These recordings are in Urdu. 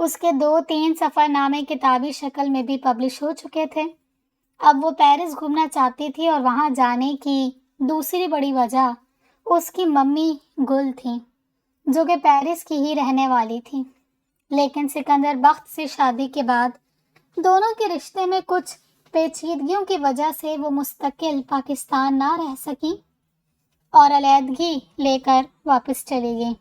اس کے 2-3 سفر نامے کتابی شکل میں بھی پبلش ہو چکے تھے۔ اب وہ پیرس گھومنا چاہتی تھی اور وہاں جانے کی دوسری بڑی وجہ اس کی ممی گل تھی، جو کہ پیرس کی ہی رہنے والی تھی۔ لیکن سکندر بخت سے شادی کے بعد دونوں کے رشتے میں کچھ پیچیدگیوں کی وجہ سے وہ مستقل پاکستان نہ رہ سکی اور علیحدگی لے کر واپس چلی گئی۔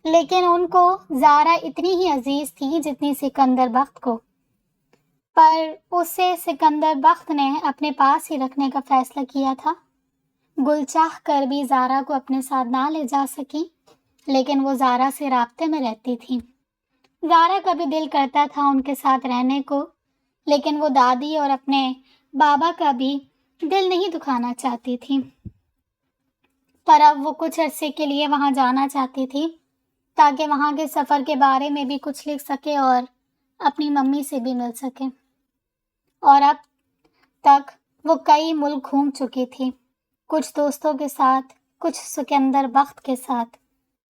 لیکن ان کو زارا اتنی ہی عزیز تھی جتنی سکندر بخت کو، پر اسے سکندر بخت نے اپنے پاس ہی رکھنے کا فیصلہ کیا تھا۔ گل چاہ کر بھی زارا کو اپنے ساتھ نہ لے جا سکی، لیکن وہ زارا سے رابطے میں رہتی تھی۔ زارا کا بھی دل کرتا تھا ان کے ساتھ رہنے کو، لیکن وہ دادی اور اپنے بابا کا بھی دل نہیں دکھانا چاہتی تھی۔ پر اب وہ کچھ عرصے کے لیے وہاں جانا چاہتی تھی تاکہ وہاں کے سفر کے بارے میں بھی کچھ لکھ سکے اور اپنی ممی سے بھی مل سکے۔ اور اب تک وہ کئی ملک گھوم چکی تھی، کچھ دوستوں کے ساتھ، کچھ سکندر بخت کے ساتھ،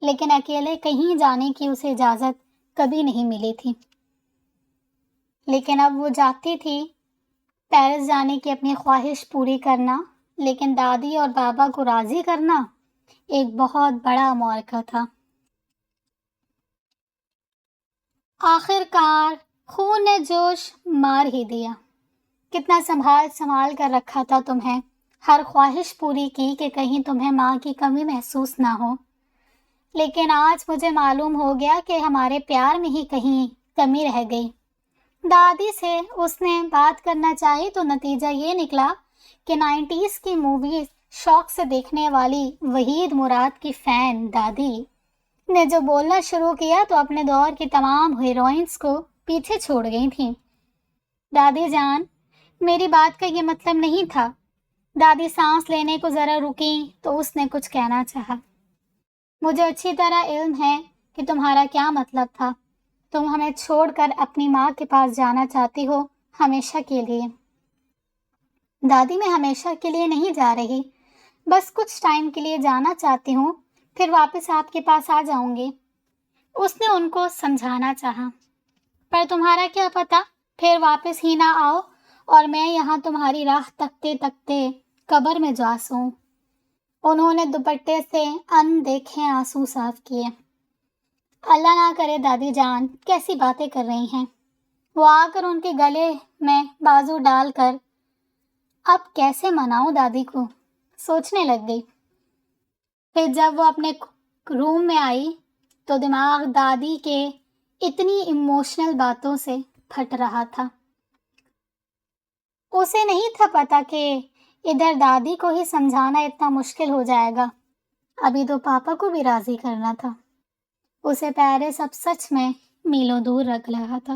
لیکن اکیلے کہیں جانے کی اسے اجازت کبھی نہیں ملی تھی۔ لیکن اب وہ چاہتی تھی پیرس جانے کی اپنی خواہش پوری کرنا، لیکن دادی اور بابا کو راضی کرنا ایک بہت بڑا معرکہ تھا۔ آخر کار خون نے جوش مار ہی دیا۔ کتنا سنبھال کر رکھا تھا تمہیں، ہر خواہش پوری کی کہ کہیں تمہیں ماں کی کمی محسوس نہ ہو، لیکن آج مجھے معلوم ہو گیا کہ ہمارے پیار میں ہی کہیں کمی رہ گئی۔ دادی سے اس نے بات کرنا چاہی تو نتیجہ یہ نکلا کہ 90s کی موویز شوق سے دیکھنے والی وحید مراد کی فین دادی نے جو بولنا شروع کیا تو اپنے دور کی تمام ہیروئنز کو پیچھے چھوڑ گئی تھیں۔ دادی جان، میری بات کا یہ مطلب نہیں تھا۔ دادی سانس لینے کو ذرا رکیں تو اس نے کچھ کہنا چاہا۔ مجھے اچھی طرح علم ہے کہ تمہارا کیا مطلب تھا۔ تم ہمیں چھوڑ کر اپنی ماں کے پاس جانا چاہتی ہو، ہمیشہ کے لیے۔ دادی، میں ہمیشہ کے لیے نہیں جا رہی، بس کچھ ٹائم کے لیے جانا چاہتی ہوں، پھر واپس آپ کے پاس آ جاؤں گی۔ اس نے ان کو سمجھانا چاہا۔ پر تمہارا کیا پتہ پھر واپس ہی نہ آؤ اور میں یہاں تمہاری راہ تکتے تکتے قبر میں جا سوں۔ انہوں نے دوپٹے سے دیکھے آنسو صاف کیے۔ اللہ نہ کرے دادی جان، کیسی باتیں کر رہی ہیں؟ وہ آ کر ان کے گلے میں بازو ڈال کر اب کیسے مناؤں دادی کو سوچنے لگ گئی۔ پھر جب وہ اپنے روم میں آئی تو دماغ دادی کے اتنی ایموشنل باتوں سے پھٹ رہا تھا۔ اسے نہیں تھا پتا کہ ادھر دادی کو ہی سمجھانا اتنا مشکل ہو جائے گا، ابھی تو پاپا کو بھی راضی کرنا تھا۔ اسے پیرس اب سچ میں میلوں دور رکھ رہا تھا۔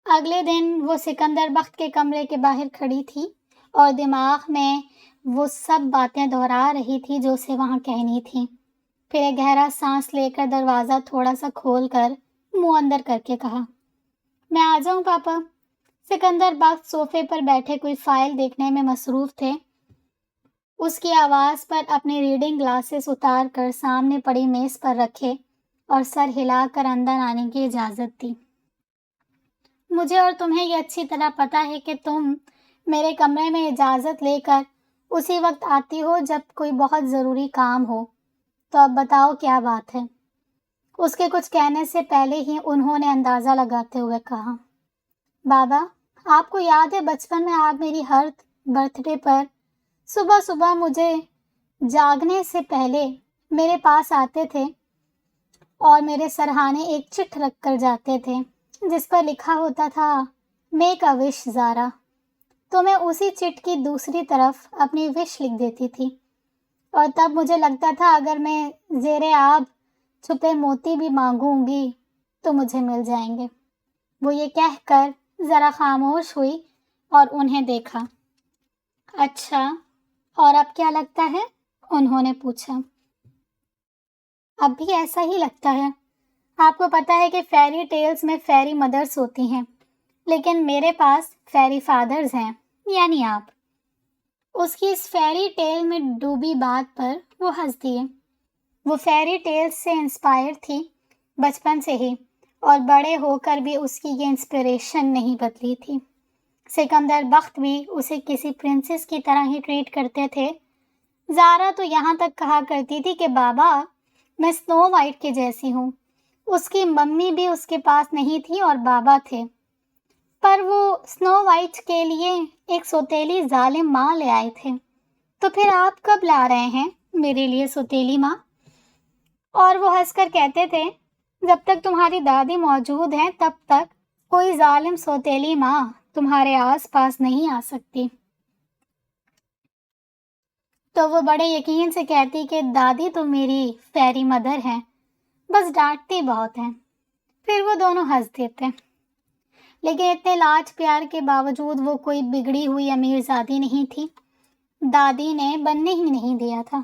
اگلے دن وہ سکندر بخت کے کمرے کے باہر کھڑی تھی اور دماغ میں وہ سب باتیں دہرا رہی تھی جو اسے وہاں کہنی تھی۔ پھر ایک گہرا سانس لے کر دروازہ تھوڑا سا کھول کر منہ اندر کر کے کہا، میں آ جاؤں پاپا؟ سکندر بخت صوفے پر بیٹھے کوئی فائل دیکھنے میں مصروف تھے۔ اس کی آواز پر اپنے ریڈنگ گلاسز اتار کر سامنے پڑی میز پر رکھے اور سر ہلا کر اندر آنے کی اجازت دی۔ مجھے اور تمہیں یہ اچھی طرح پتا ہے کہ تم میرے کمرے میں اجازت لے کر اسی وقت آتی ہو جب کوئی بہت ضروری کام ہو، تو اب بتاؤ کیا بات ہے؟ اس کے کچھ کہنے سے پہلے ہی انہوں نے اندازہ لگاتے ہوئے کہا، بابا، آپ کو یاد ہے بچپن میں آپ میری ہر برتھ ڈے پر صبح صبح مجھے جاگنے سے پہلے میرے پاس آتے تھے اور میرے سرہانے ایک چٹھ رکھ کر جاتے تھے جس پر لکھا ہوتا تھا میک اے وش زارا۔ تو میں اسی چٹ کی دوسری طرف اپنی وش لکھ دیتی تھی، اور تب مجھے لگتا تھا اگر میں زیر آب چھپے موتی بھی مانگوں گی تو مجھے مل جائیں گے۔ وہ یہ کہہ کر ذرا خاموش ہوئی اور انہیں دیکھا۔ اچھا، اور اب کیا لگتا ہے؟ انہوں نے پوچھا۔ اب بھی ایسا ہی لگتا ہے۔ آپ کو پتا ہے کہ فیری ٹیلز میں فیری مدرز ہوتی ہیں، لیکن میرے پاس فیری فادرز ہیں، یعنی آپ۔ اس کی اس فیری ٹیل میں ڈوبی بات پر وہ ہنس دیے۔ وہ فیری ٹیلز سے انسپائر تھی بچپن سے ہی، اور بڑے ہو کر بھی اس کی یہ انسپریشن نہیں بدلی تھی۔ سکندر بخت بھی اسے کسی پرنسس کی طرح ہی ٹریٹ کرتے تھے۔ زارا تو یہاں تک کہا کرتی تھی کہ بابا، میں سنو وائٹ کے جیسی ہوں۔ اس کی ممی بھی اس کے پاس نہیں تھی اور بابا تھے، پر وہ سنو وائٹ کے لیے ایک سوتیلی ظالم ماں لے آئے تھے۔ تو پھر آپ کب لا رہے ہیں میرے لیے سوتیلی ماں؟ اور وہ ہنس کر کہتے تھے، جب تک تمہاری دادی موجود ہیں تب تک کوئی ظالم سوتیلی ماں تمہارے آس پاس نہیں آ سکتی۔ تو وہ بڑے یقین سے کہتی کہ دادی تو میری فیری مدر ہیں، بس ڈانٹتی بہت ہیں۔ پھر وہ دونوں ہنس دیتے۔ لیکن اتنے لاڈ پیار کے باوجود وہ کوئی بگڑی ہوئی امیرزادی نہیں تھی۔ دادی نے بننے ہی نہیں دیا تھا۔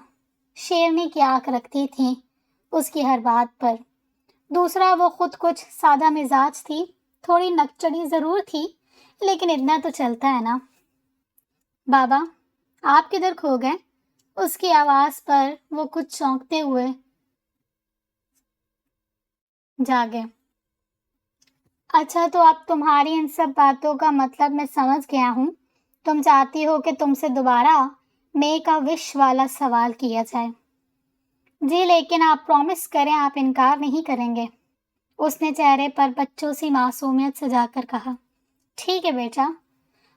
شیرنی کی آنکھ رکھتی تھی اس کی ہر بات پر۔ دوسرا، وہ خود کچھ سادہ مزاج تھی، تھوڑی نکچڑی ضرور تھی، لیکن اتنا تو چلتا ہے نا۔ بابا، آپ کدھر کھو گئے؟ اس کی آواز پر وہ کچھ چونکتے ہوئے جاگے۔ اچھا، تو اب تمہاری ان سب باتوں کا مطلب میں سمجھ گیا ہوں۔ تم چاہتی ہو کہ تم سے دوبارہ میک اے وش والا سوال کیا جائے۔ جی، لیکن آپ پرومس کریں آپ انکار نہیں کریں گے۔ اس نے چہرے پر بچوں سی معصومیت سجا کر کہا۔ ٹھیک ہے بیٹا۔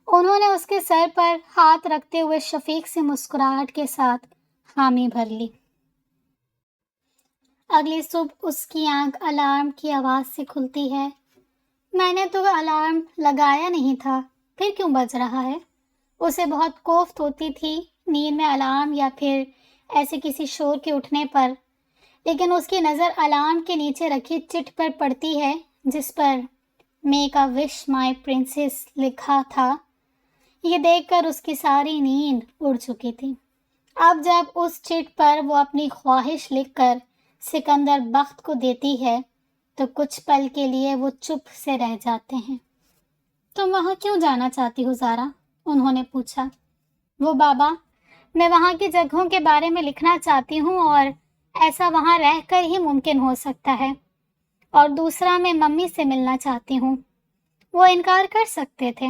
انہوں نے اس کے سر پر ہاتھ رکھتے ہوئے شفیق سی مسکراہٹ کے ساتھ حامی بھر لی۔ اگلی صبح اس کی آنکھ الارم کی آواز سے کھلتی ہے۔ میں نے تو الارم لگایا نہیں تھا، پھر کیوں بج رہا ہے؟ اسے بہت کوفت ہوتی تھی نیند میں الارم یا پھر ایسے کسی شور کے اٹھنے پر، لیکن اس کی نظر الارم کے نیچے رکھی چٹ پر پڑتی ہے جس پر make a wish my princess لکھا تھا۔ یہ دیکھ کر اس کی ساری نیند اڑ چکی تھی۔ اب جب اس چٹ پر وہ اپنی خواہش لکھ کر سکندر بخت کو دیتی ہے تو کچھ پل کے لیے وہ چپ سے رہ جاتے ہیں۔ تم وہاں کیوں جانا چاہتی ہو زارا؟ انہوں نے پوچھا۔ وہ بابا، میں وہاں کی جگہوں کے بارے میں لکھنا چاہتی ہوں اور ایسا وہاں رہ کر ہی ممکن ہو سکتا ہے، اور دوسرا میں ممی سے ملنا چاہتی ہوں۔ وہ انکار کر سکتے تھے،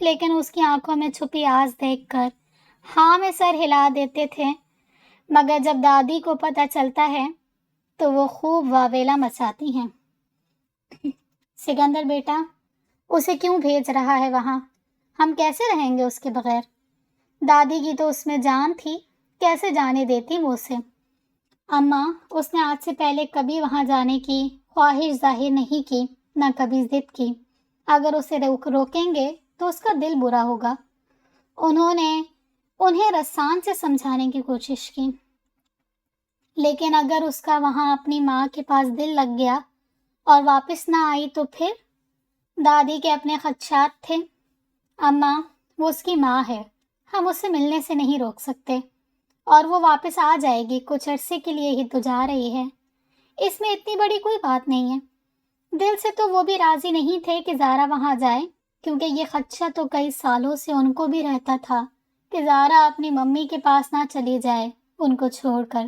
لیکن اس کی آنکھوں میں چھپی آس دیکھ کر ہاں میں سر ہلا دیتے تھے، مگر جب دادی کو پتہ چلتا ہے تو وہ خوب واویلا مچاتی ہیں۔ سکندر بیٹا، اسے کیوں بھیج رہا ہے وہاں؟ ہم کیسے رہیں گے اس کے بغیر؟ دادی کی تو اس میں جان تھی، کیسے جانے دیتی وہ اسے؟ اماں، اس نے آج سے پہلے کبھی وہاں جانے کی خواہش ظاہر نہیں کی، نہ کبھی ضد کی۔ اگر اسے روکیں گے تو اس کا دل برا ہوگا۔ انہوں نے انہیں رسان سے سمجھانے کی کوشش کی، لیکن اگر اس کا وہاں اپنی ماں کے پاس دل لگ گیا اور واپس نہ آئی تو پھر؟ دادی کے اپنے خدشات تھے۔ اماں، وہ اس کی ماں ہے، ہم اسے ملنے سے نہیں روک سکتے، اور وہ واپس آ جائے گی، کچھ عرصے کے لیے ہی تو جا رہی ہے، اس میں اتنی بڑی کوئی بات نہیں ہے۔ دل سے تو وہ بھی راضی نہیں تھے کہ زارا وہاں جائے، کیونکہ یہ خدشہ تو کئی سالوں سے ان کو بھی رہتا تھا کہ زارا اپنی ممی کے پاس نہ چلی جائے ان کو چھوڑ کر۔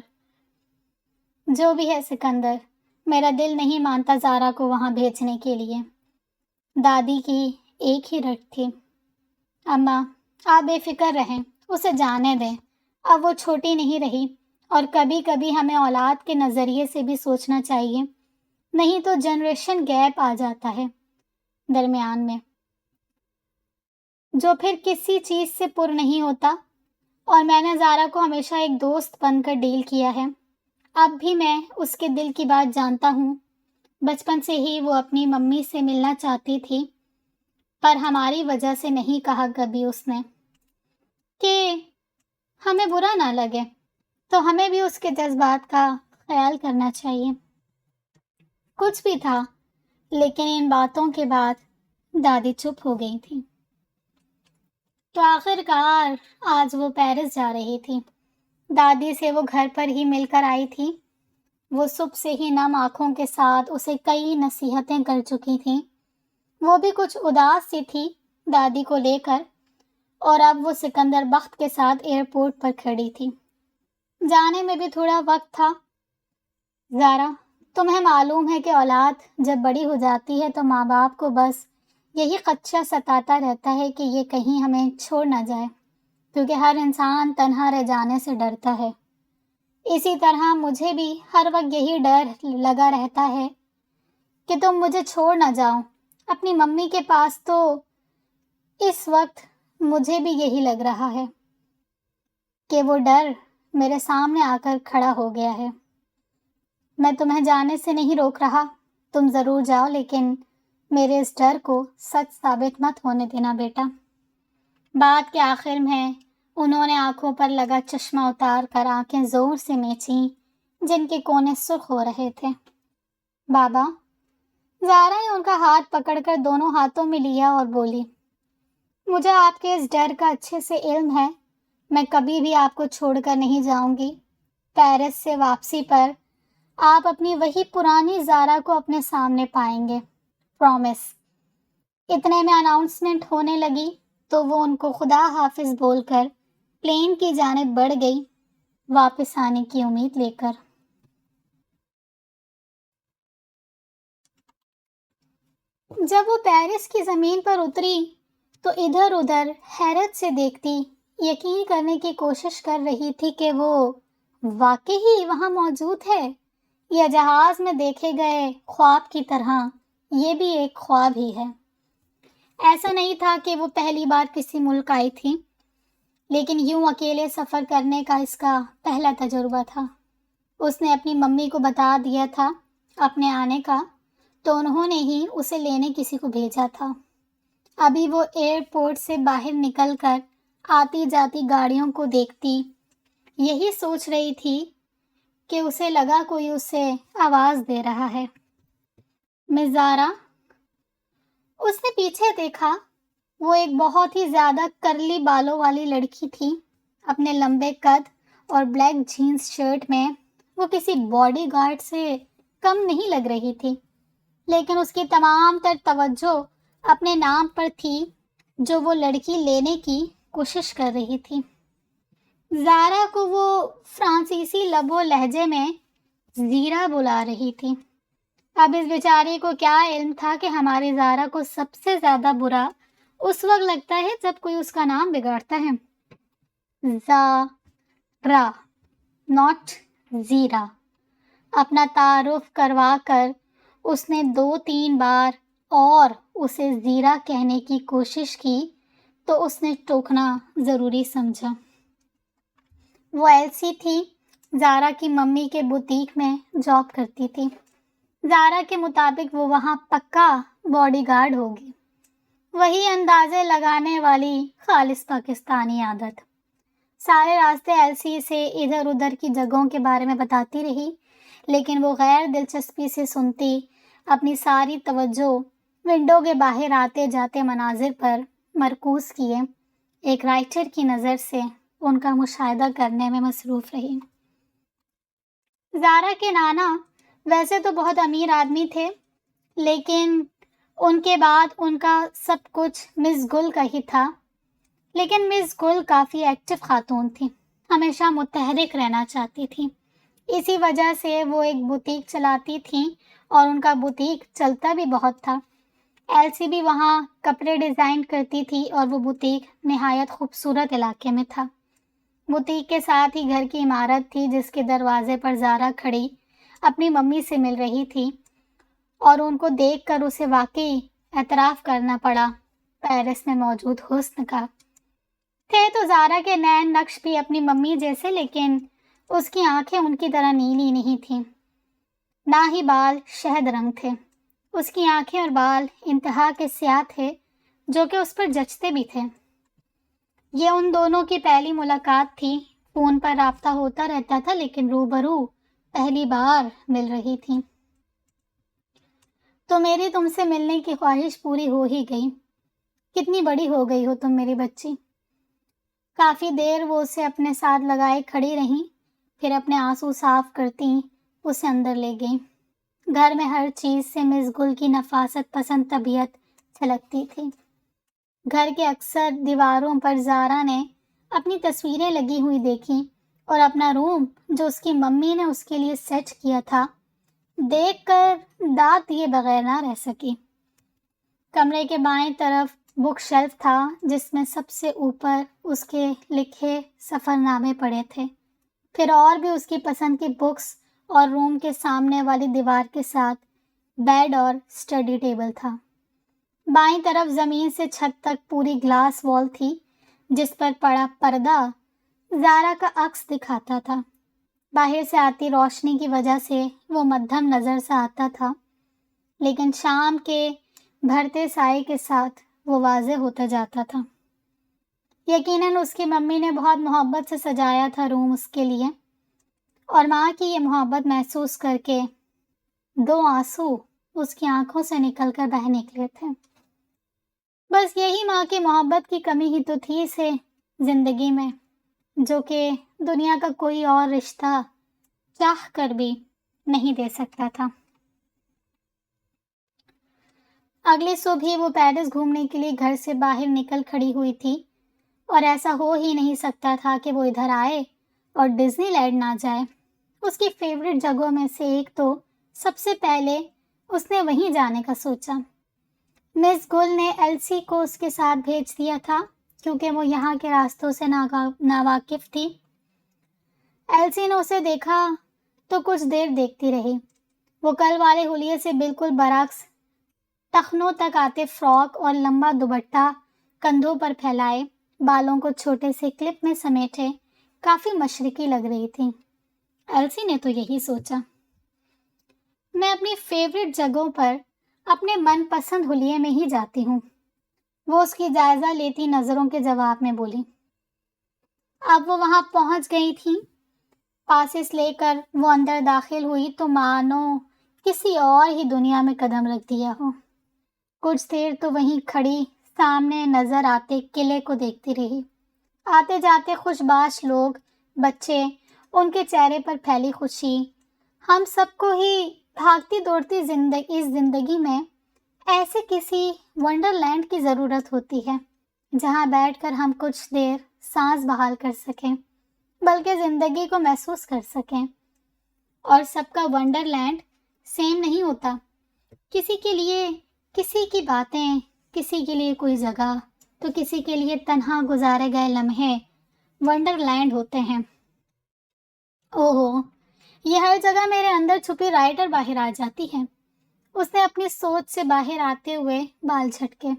جو بھی ہے سکندر، میرا دل نہیں مانتا زارا کو وہاں بھیجنے کے لیے۔ دادی کی ایک ہی رٹ تھی۔ اماں، آپ بے فکر رہیں، اسے جانے دیں، اب وہ چھوٹی نہیں رہی، اور کبھی کبھی ہمیں اولاد کے نظریے سے بھی سوچنا چاہیے، نہیں تو جنریشن گیپ آ جاتا ہے درمیان میں، جو پھر کسی چیز سے پر نہیں ہوتا۔ اور میں نے زارا کو ہمیشہ ایک دوست بن کر ڈیل کیا ہے۔ اب بھی میں اس کے دل کی بات جانتا ہوں۔ بچپن سے ہی وہ اپنی ممی سے ملنا چاہتی تھی، پر ہماری وجہ سے نہیں کہا کبھی اس نے، کہ ہمیں برا نہ لگے، تو ہمیں بھی اس کے جذبات کا خیال کرنا چاہیے۔ کچھ بھی تھا، لیکن ان باتوں کے بعد دادی چپ ہو گئی تھی۔ تو آخر کار آج وہ پیرس جا رہی تھی۔ دادی سے وہ گھر پر ہی مل کر آئی تھی۔ وہ صبح سے ہی نم آنکھوں کے ساتھ اسے کئی نصیحتیں کر چکی تھیں۔ وہ بھی کچھ اداس سی تھی دادی کو لے کر، اور اب وہ سکندر بخت کے ساتھ ایئرپورٹ پر کھڑی تھی۔ جانے میں بھی تھوڑا وقت تھا، زارا، تمہیں معلوم ہے کہ اولاد جب بڑی ہو جاتی ہے تو ماں باپ کو بس یہی خدشہ ستاتا رہتا ہے کہ یہ کہیں ہمیں چھوڑ نہ جائے، کیونکہ ہر انسان تنہا رہ جانے سے ڈرتا ہے۔ اسی طرح مجھے بھی ہر وقت یہی ڈر لگا رہتا ہے کہ تم مجھے چھوڑ نہ جاؤ اپنی ممی کے پاس۔ تو اس وقت مجھے بھی یہی لگ رہا ہے کہ وہ ڈر میرے سامنے آ کر کھڑا ہو گیا ہے۔ میں تمہیں جانے سے نہیں روک رہا، تم ضرور جاؤ، لیکن میرے اس ڈر کو سچ ثابت مت ہونے دینا بیٹا۔ بات کے آخر میں انہوں نے آنکھوں پر لگا چشمہ اتار کر آنکھیں زور سے میچیں جن کے کونے سرخ ہو رہے تھے۔ بابا، زارا نے ان کا ہاتھ پکڑ کر دونوں ہاتھوں میں لیا اور بولی، مجھے آپ کے اس ڈر کا اچھے سے علم ہے، میں کبھی بھی آپ کو چھوڑ کر نہیں جاؤں گی۔ پیرس سے واپسی پر آپ اپنی وہی پرانی زارا کو اپنے سامنے پائیں گے، پرومس۔ اتنے میں اناؤنسمنٹ ہونے لگی تو وہ ان کو خدا حافظ بول کر پلین کی جانب بڑھ گئی، واپس آنے کی امید لے کر۔ جب وہ پیرس کی زمین پر اتری تو ادھر ادھر حیرت سے دیکھتی، یقین کرنے کی کوشش کر رہی تھی کہ وہ واقعی وہاں موجود ہے یا جہاز میں دیکھے گئے خواب کی طرح یہ بھی ایک خواب ہی ہے۔ ایسا نہیں تھا کہ وہ پہلی بار کسی ملک آئی تھی، لیکن یوں اکیلے سفر کرنے کا اس کا پہلا تجربہ تھا۔ اس نے اپنی ممی کو بتا دیا تھا اپنے آنے کا، تو انہوں نے ہی اسے لینے کسی کو بھیجا تھا۔ ابھی وہ ایئرپورٹ سے باہر نکل کر آتی جاتی گاڑیوں کو دیکھتی یہی سوچ رہی تھی کہ اسے لگا کوئی اسے آواز دے رہا ہے، مس زارا۔ اس نے پیچھے دیکھا، وہ ایک بہت ہی زیادہ کرلی بالوں والی لڑکی تھی۔ اپنے لمبے قد اور بلیک جینز شرٹ میں وہ کسی باڈی گارڈ سے کم نہیں لگ رہی تھی، لیکن اس کی تمام تر توجہ اپنے نام پر تھی جو وہ لڑکی لینے کی کوشش کر رہی تھی۔ زارا کو وہ فرانسیسی لب و لہجے میں زیرا بلا رہی تھی۔ اب اس بیچاری کو کیا علم تھا کہ ہماری زارا کو سب سے زیادہ برا اس وقت لگتا ہے جب کوئی اس کا نام بگاڑتا ہے۔ زارا، ناٹ زیرا۔ اپنا تعارف کروا کر اس نے 2-3 بار اور اسے زیرا کہنے کی کوشش کی تو اس نے ٹوکنا ضروری سمجھا۔ وہ ایلسی تھی، زارا کی ممی کے بوتیک میں جاب کرتی تھی۔ زارا کے مطابق وہ وہاں پکا باڈی گارڈ ہوگی، وہی اندازے لگانے والی خالص پاکستانی عادت۔ سارے راستے ایلسی سے ادھر ادھر کی جگہوں کے بارے میں بتاتی رہی، لیکن وہ غیر دلچسپی سے سنتی، اپنی ساری توجہ ونڈو کے باہر آتے جاتے مناظر پر مرکوز کیے ایک رائٹر کی نظر سے ان کا مشاہدہ کرنے میں مصروف رہی۔ زارا کے نانا ویسے تو بہت امیر آدمی تھے، لیکن ان کے بعد ان کا سب کچھ مس گل کا ہی تھا۔ لیکن مس گل کافی ایکٹیو خاتون تھی، ہمیشہ متحرک رہنا چاہتی تھی۔ اسی وجہ سے وہ ایک بوتیک چلاتی تھیں اور ان کا بوتیک چلتا بھی بہت تھا۔ ایلسی بھی وہاں کپڑے ڈیزائن کرتی تھی اور وہ بوتیک نہایت خوبصورت علاقے میں تھا۔ بوتیک کے ساتھ ہی گھر کی عمارت تھی جس کے دروازے پر زارا کھڑی اپنی ممی سے مل رہی تھی، اور ان کو دیکھ کر اسے واقعی اعتراف کرنا پڑا پیرس میں موجود حسن کا۔ تھے تو زارا کے نین نقش بھی اپنی ممی جیسے، لیکن اس کی آنکھیں ان کی طرح نیلی نہیں تھیں، نہ ہی بال شہد رنگ تھے۔ اس کی آنکھیں اور بال انتہا کے سیاہ تھے، جو کہ اس پر جچتے بھی تھے۔ یہ ان دونوں کی پہلی ملاقات تھی، فون پر رابطہ ہوتا رہتا تھا لیکن روبرو پہلی بار مل رہی تھی۔ تو میری تم سے ملنے کی خواہش پوری ہو ہی گئی۔ کتنی بڑی ہو گئی ہو تم میری بچی۔ کافی دیر وہ اسے اپنے ساتھ لگائے کھڑی رہیں، پھر اپنے آنسو صاف کرتی اسے اندر لے گئیں۔ گھر میں ہر چیز سے مس گل کی نفاست پسند طبیعت چھلکتی تھی۔ گھر کے اکثر دیواروں پر زارا نے اپنی تصویریں لگی ہوئی دیکھی، اور اپنا روم جو اس کی ممی نے اس کے لیے سیٹ کیا تھا دیکھ کر دانت دیے بغیر نہ رہ سکی۔ کمرے کے بائیں طرف بک شیلف تھا جس میں سب سے اوپر اس کے لکھے سفر نامے پڑے تھے، پھر اور بھی اس کی پسند کی بکس، اور روم کے سامنے والی دیوار کے ساتھ بیڈ اور اسٹڈی ٹیبل تھا۔ بائیں طرف زمین سے چھت تک پوری گلاس وال تھی جس پر پڑا پردہ زارا کا عکس دکھاتا تھا۔ باہر سے آتی روشنی کی وجہ سے وہ مدھم نظر سے آتا تھا، لیکن شام کے بھرتے سائے کے ساتھ وہ واضح ہوتا جاتا تھا۔ یقیناً اس کی ممی نے بہت محبت سے سجایا تھا روم اس کے لیے، اور ماں کی یہ محبت محسوس کر کے 2 آنسو اس کی آنکھوں سے نکل کر بہہ نکلے تھے۔ بس یہی ماں کی محبت کی کمی ہی تو تھی اسے زندگی میں، جو کہ دنیا کا کوئی اور رشتہ چاہ کر بھی نہیں دے سکتا تھا۔ اگلی صبح ہی وہ پیرس گھومنے کے لیے گھر سے باہر نکل کھڑی ہوئی تھی، اور ایسا ہو ہی نہیں سکتا تھا کہ وہ ادھر آئے اور ڈزنی لینڈ نہ جائے۔ اس کی فیوریٹ جگہوں میں سے ایک تو سب سے پہلے اس نے وہیں جانے کا سوچا۔ مس گل نے ایلسی کو اس کے ساتھ بھیج دیا تھا کیونکہ وہ یہاں کے راستوں سے ناواقف تھی۔ ایلسی نے اسے دیکھا تو کچھ دیر دیکھتی رہی۔ وہ کل والے حلیے سے بالکل برعکس، ٹخنوں تک آتے فراک اور لمبا دوپٹہ کندھوں پر پھیلائے، بالوں کو چھوٹے سے کلپ میں سمیٹے کافی مشرقی لگ رہی تھی۔ ایلسی نے تو یہی سوچا، میں اپنی فیوریٹ جگہوں پر اپنے من پسند حلیے میں ہی جاتی ہوں۔ وہ اس کی جائزہ لیتی نظروں کے جواب میں بولی۔ اب وہ وہاں پہنچ گئی تھی۔ پاسس لے کر وہ اندر داخل ہوئی تو مانو کسی اور ہی دنیا میں قدم رکھ دیا ہو۔ کچھ دیر تو وہیں کھڑی سامنے نظر آتے قلعے کو دیکھتی رہی۔ آتے جاتے خوش باش لوگ، بچے، ان کے چہرے پر پھیلی خوشی۔ ہم سب کو ہی بھاگتی دوڑتی اس زندگی میں ایسے کسی ونڈر لینڈ کی ضرورت ہوتی ہے جہاں بیٹھ کر ہم کچھ دیر سانس بحال کر سکیں، بلکہ زندگی کو محسوس کر سکیں۔ اور سب کا ونڈر لینڈ سیم نہیں ہوتا۔ کسی کے لیے کسی کی باتیں، کسی کے لیے کوئی جگہ، تو کسی کے لیے تنہا گزارے گئے لمحے ونڈر لینڈ ہوتے ہیں۔ اوہو، یہ ہر جگہ میرے اندر چھپی رائٹر باہر آ جاتی ہے۔ اس نے اپنی سوچ سے باہر آتے ہوئے بال جھٹکے۔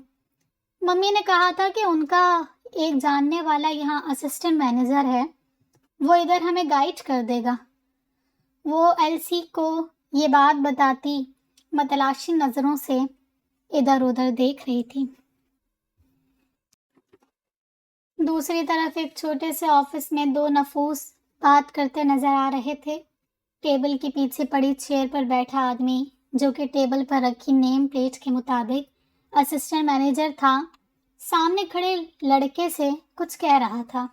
ممی نے کہا تھا کہ ان کا ایک جاننے والا یہاں اسسٹنٹ مینیجر ہے، وہ ادھر ہمیں گائیڈ کر دے گا۔ وہ ایلسی کو یہ بات بتاتی متلاشی نظروں سے ادھر ادھر دیکھ رہی تھی۔ دوسری طرف ایک چھوٹے سے آفس میں 2 نفوس بات کرتے نظر آ رہے تھے۔ ٹیبل کے پیچھے پڑی چیئر پر بیٹھا آدمی، جو کہ ٹیبل پر رکھی نیم پلیٹ کے مطابق اسسٹنٹ مینیجر تھا، سامنے کھڑے لڑکے سے کچھ کہہ رہا تھا۔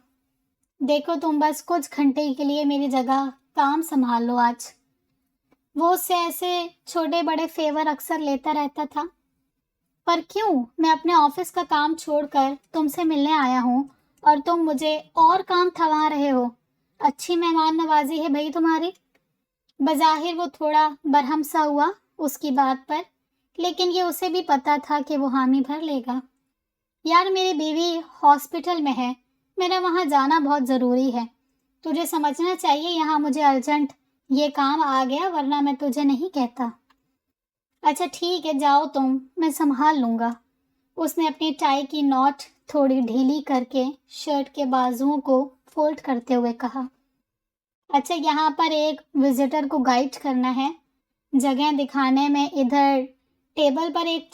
دیکھو، تم بس کچھ گھنٹے کے لیے میری جگہ کام سنبھال لو آج۔ وہ اس سے ایسے چھوٹے بڑے فیور اکثر لیتا رہتا تھا۔ پر کیوں؟ میں اپنے آفس کا کام چھوڑ کر تم سے ملنے آیا ہوں اور تم مجھے اور کام تھما رہے ہو۔ اچھی مہمان نوازی ہے بھائی تمہاری۔ بظاہر وہ تھوڑا برہم سا ہوا اس کی بات پر، لیکن یہ اسے بھی پتا تھا کہ وہ حامی بھر لے گا۔ یار، میری بیوی ہاسپٹل میں ہے، میرا وہاں جانا بہت ضروری ہے۔ تجھے سمجھنا چاہیے یہاں مجھے ارجنٹ یہ کام آ گیا، ورنہ میں تجھے نہیں کہتا۔ اچھا ٹھیک ہے، جاؤ تم، میں سنبھال لوں گا۔ اس نے اپنی ٹائی کی نوٹ تھوڑی ڈھیلی کر کے شرٹ کے بازوؤں کو فولڈ کرتے ہوئے کہا۔ اچھا، یہاں پر ایک وزٹر کو گائیڈ کرنا ہے، جگہ دکھانے میں ادھر ٹیبل پر ایک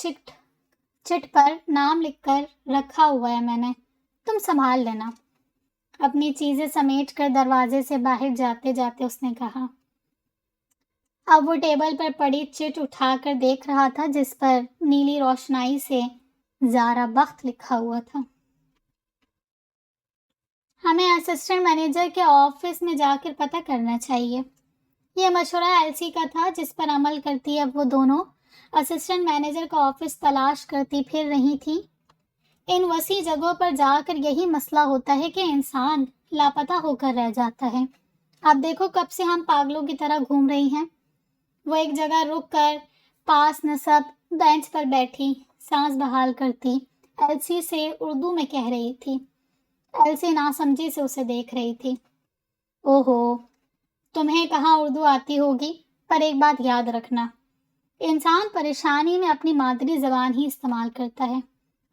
چٹ پر نام لکھ کر رکھا ہوا ہے میں نے، تم سنبھال لینا۔ اپنی چیزیں سمیٹ کر دروازے سے باہر جاتے جاتے اس نے کہا۔ اب وہ ٹیبل پر پڑی چٹ اٹھا کر دیکھ رہا تھا جس پر نیلی روشنائی سے زارا بخت لکھا ہوا تھا۔ ہمیں اسسٹنٹ مینیجر کے آفس میں جا کر پتہ کرنا چاہیے۔ یہ مشورہ ایلسی کا تھا جس پر عمل کرتی اب وہ دونوں اسسٹنٹ مینیجر کا آفس تلاش کرتی پھر رہی تھی۔ ان وسیع جگہوں پر جا کر یہی مسئلہ ہوتا ہے کہ انسان لاپتہ ہو کر رہ جاتا ہے۔ اب دیکھو کب سے ہم پاگلوں کی طرح گھوم رہی ہیں۔ وہ ایک جگہ رک کر پاس نصب بینچ پر بیٹھی سانس بحال کرتی ایلسی سے اردو میں کہہ رہی تھی۔ ایلسی ناسمجھی سے اسے دیکھ رہی تھی۔ اوہو، تمہیں کہاں اردو آتی ہوگی، پر ایک بات یاد رکھنا، انسان پریشانی میں اپنی مادری زبان ہی استعمال کرتا ہے،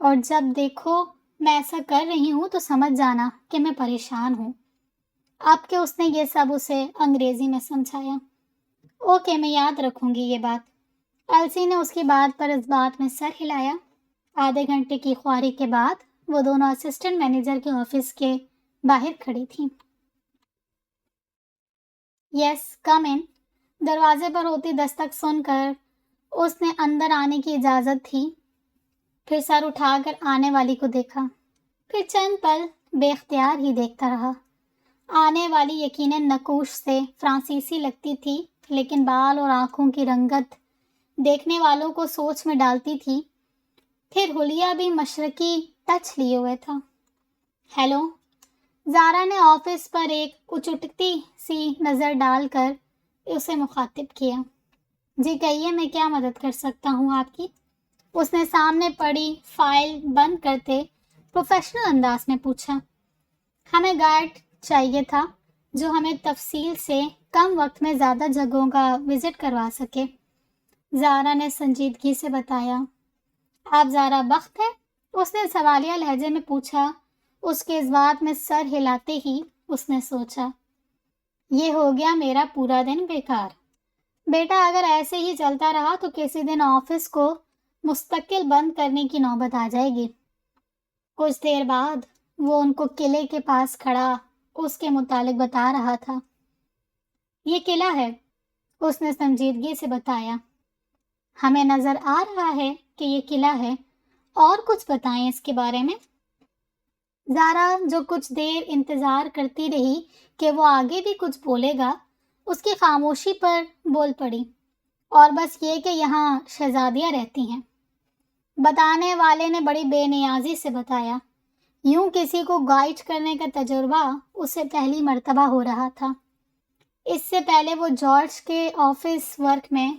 اور جب دیکھو میں ایسا کر رہی ہوں تو سمجھ جانا کہ میں پریشان ہوں۔ اب کہ اس نے یہ سب اسے انگریزی میں سمجھایا۔ اوکے، میں یاد رکھوں گی یہ بات۔ ایلسی نے اس کی بات پر اس بات میں سر ہلایا۔ آدھے گھنٹے کی خواری کے بعد وہ دونوں اسسٹنٹ مینیجر کے آفس کے باہر کھڑی تھیں۔ یس، کم ان۔ دروازے پر ہوتی دستک سن کر اس نے اندر آنے کی اجازت تھی، پھر سر اٹھا کر آنے والی کو دیکھا، پھر چند پل بے اختیار ہی دیکھتا رہا۔ آنے والی یقیناً نقوش سے فرانسیسی لگتی تھی، لیکن بال اور آنکھوں کی رنگت دیکھنے والوں کو سوچ میں ڈالتی تھی۔ پھر حلیہ بھی مشرقی ٹچ لیے ہوئے تھا۔ ہیلو، زارا نے آفس پر ایک اچٹتی سی نظر ڈال کر اسے مخاطب کیا۔ جی کہیے، میں کیا مدد کر سکتا ہوں آپ کی؟ اس نے سامنے پڑی فائل بند کرتے پروفیشنل انداز میں پوچھا۔ ہمیں گائیڈ چاہیے تھا جو ہمیں تفصیل سے کم وقت میں زیادہ جگہوں کا وزٹ کروا سکے، زارا نے سنجیدگی سے بتایا۔ آپ زارا بخت ہیں؟ اس نے سوالیہ لہجے میں پوچھا۔ اس کے اس بات میں سر ہلاتے ہی اس نے سوچا، یہ ہو گیا میرا پورا دن بیکار۔ بیٹا، اگر ایسے ہی چلتا رہا تو کسی دن آفس کو مستقل بند کرنے کی نوبت آ جائے گی۔ کچھ دیر بعد وہ ان کو قلعے کے پاس کھڑا اس کے متعلق بتا رہا تھا۔ یہ قلعہ ہے، اس نے سنجیدگی سے بتایا۔ ہمیں نظر آ رہا ہے کہ یہ قلعہ ہے، اور کچھ بتائیں اس کے بارے میں۔ زارا، جو کچھ دیر انتظار کرتی رہی کہ وہ آگے بھی کچھ بولے گا، اس کی خاموشی پر بول پڑی، اور بس یہ کہ یہاں شہزادیاں رہتی ہیں۔ بتانے والے نے بڑی بے نیازی سے بتایا، یوں کسی کو گائیڈ کرنے کا تجربہ اسے پہلی مرتبہ ہو رہا تھا۔ اس سے پہلے وہ جارج کے آفس ورک میں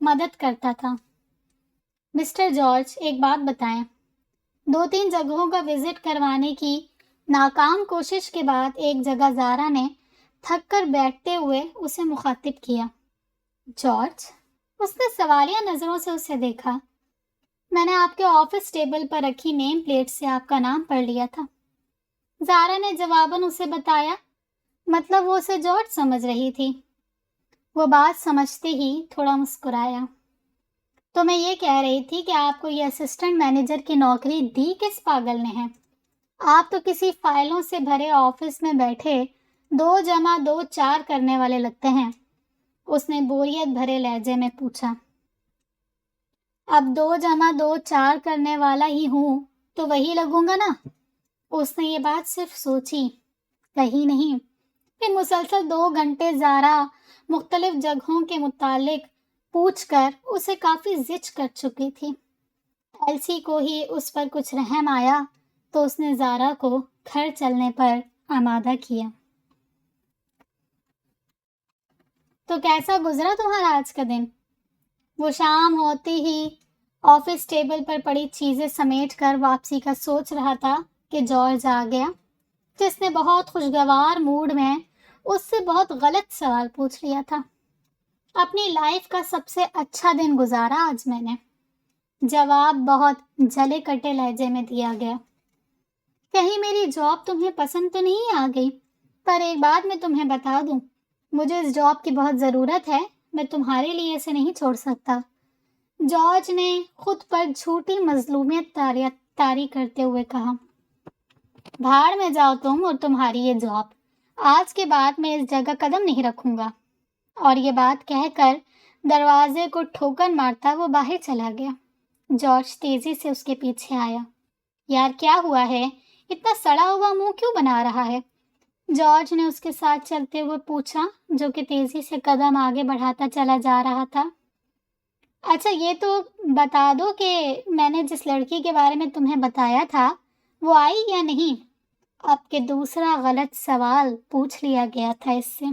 مدد کرتا تھا۔ مسٹر جارج، ایک بات بتائیں۔ 2-3 جگہوں کا وزٹ کروانے کی ناکام کوشش کے بعد ایک جگہ زارا نے تھک کر بیٹھتے ہوئے اسے مخاطب کیا۔ جارج، اس نے سوالیہ نظروں سے اسے دیکھا۔ میں نے آپ کے آفس ٹیبل پر رکھی نیم پلیٹ سے آپ کا نام پڑھ لیا تھا، زارا نے جواباً اسے بتایا۔ مطلب وہ اسے جارج سمجھ رہی تھی۔ وہ بات سمجھتے ہی تھوڑا مسکرایا۔ تو میں یہ کہہ رہی تھی کہ آپ کو یہ اسسٹنٹ مینیجر کی نوکری دی کس پاگل نے ہے؟ آپ تو کسی فائلوں سے بھرے آفس میں بیٹھے 2+2 4 کرنے والے لگتے ہیں، اس نے بوریت بھرے لہجے میں پوچھا۔ اب 2+2 4 کرنے والا ہی ہوں تو وہی لگوں گا نا؟ اس نے یہ بات صرف سوچی، کہی نہیں۔ پھر مسلسل 2 گھنٹے زارا مختلف جگہوں کے متعلق پوچھ کر اسے کافی زچ کر چکی تھی۔ ایلسی کو ہی اس پر کچھ رحم آیا تو اس نے زارا کو گھر چلنے پر آمادہ کیا۔ تو کیسا گزرا تمہارا آج کا دن؟ وہ شام ہوتی ہی آفس ٹیبل پر پڑی چیزیں سمیٹ کر واپسی کا سوچ رہا تھا کہ جارج آ گیا، جس نے بہت خوشگوار موڈ میں اس سے بہت غلط سوال پوچھ لیا تھا۔ اپنی لائف کا سب سے اچھا دن گزارا آج میں نے، جواب بہت جلے کٹے لہجے میں دیا گیا۔ کہیں میری جاب تمہیں پسند تو نہیں آ گئی؟ پر ایک بات میں تمہیں بتا دوں، مجھے اس جاب کی بہت ضرورت ہے، میں تمہارے لیے اسے نہیں چھوڑ سکتا۔ جارج نے خود پر جھوٹی مظلومیت طاری کرتے ہوئے کہا۔ بھاڑ میں جاؤ تم اور تمہاری یہ جاب، آج کے بعد میں اس جگہ قدم نہیں رکھوں گا۔ اور یہ بات کہہ کر دروازے کو ٹھوکر مارتا وہ باہر چلا گیا۔ جارج تیزی سے اس کے پیچھے آیا۔ یار کیا ہوا ہے؟ اتنا سڑا ہوا منہ کیوں بنا رہا ہے؟ جارج نے اس کے ساتھ چلتے ہوئے پوچھا، جو کہ تیزی سے قدم آگے بڑھاتا چلا جا رہا تھا۔ اچھا یہ تو بتا دو کہ میں نے جس لڑکی کے بارے میں تمہیں بتایا تھا وہ آئی یا نہیں؟ اب کہ دوسرا غلط سوال پوچھ لیا گیا تھا اس سے۔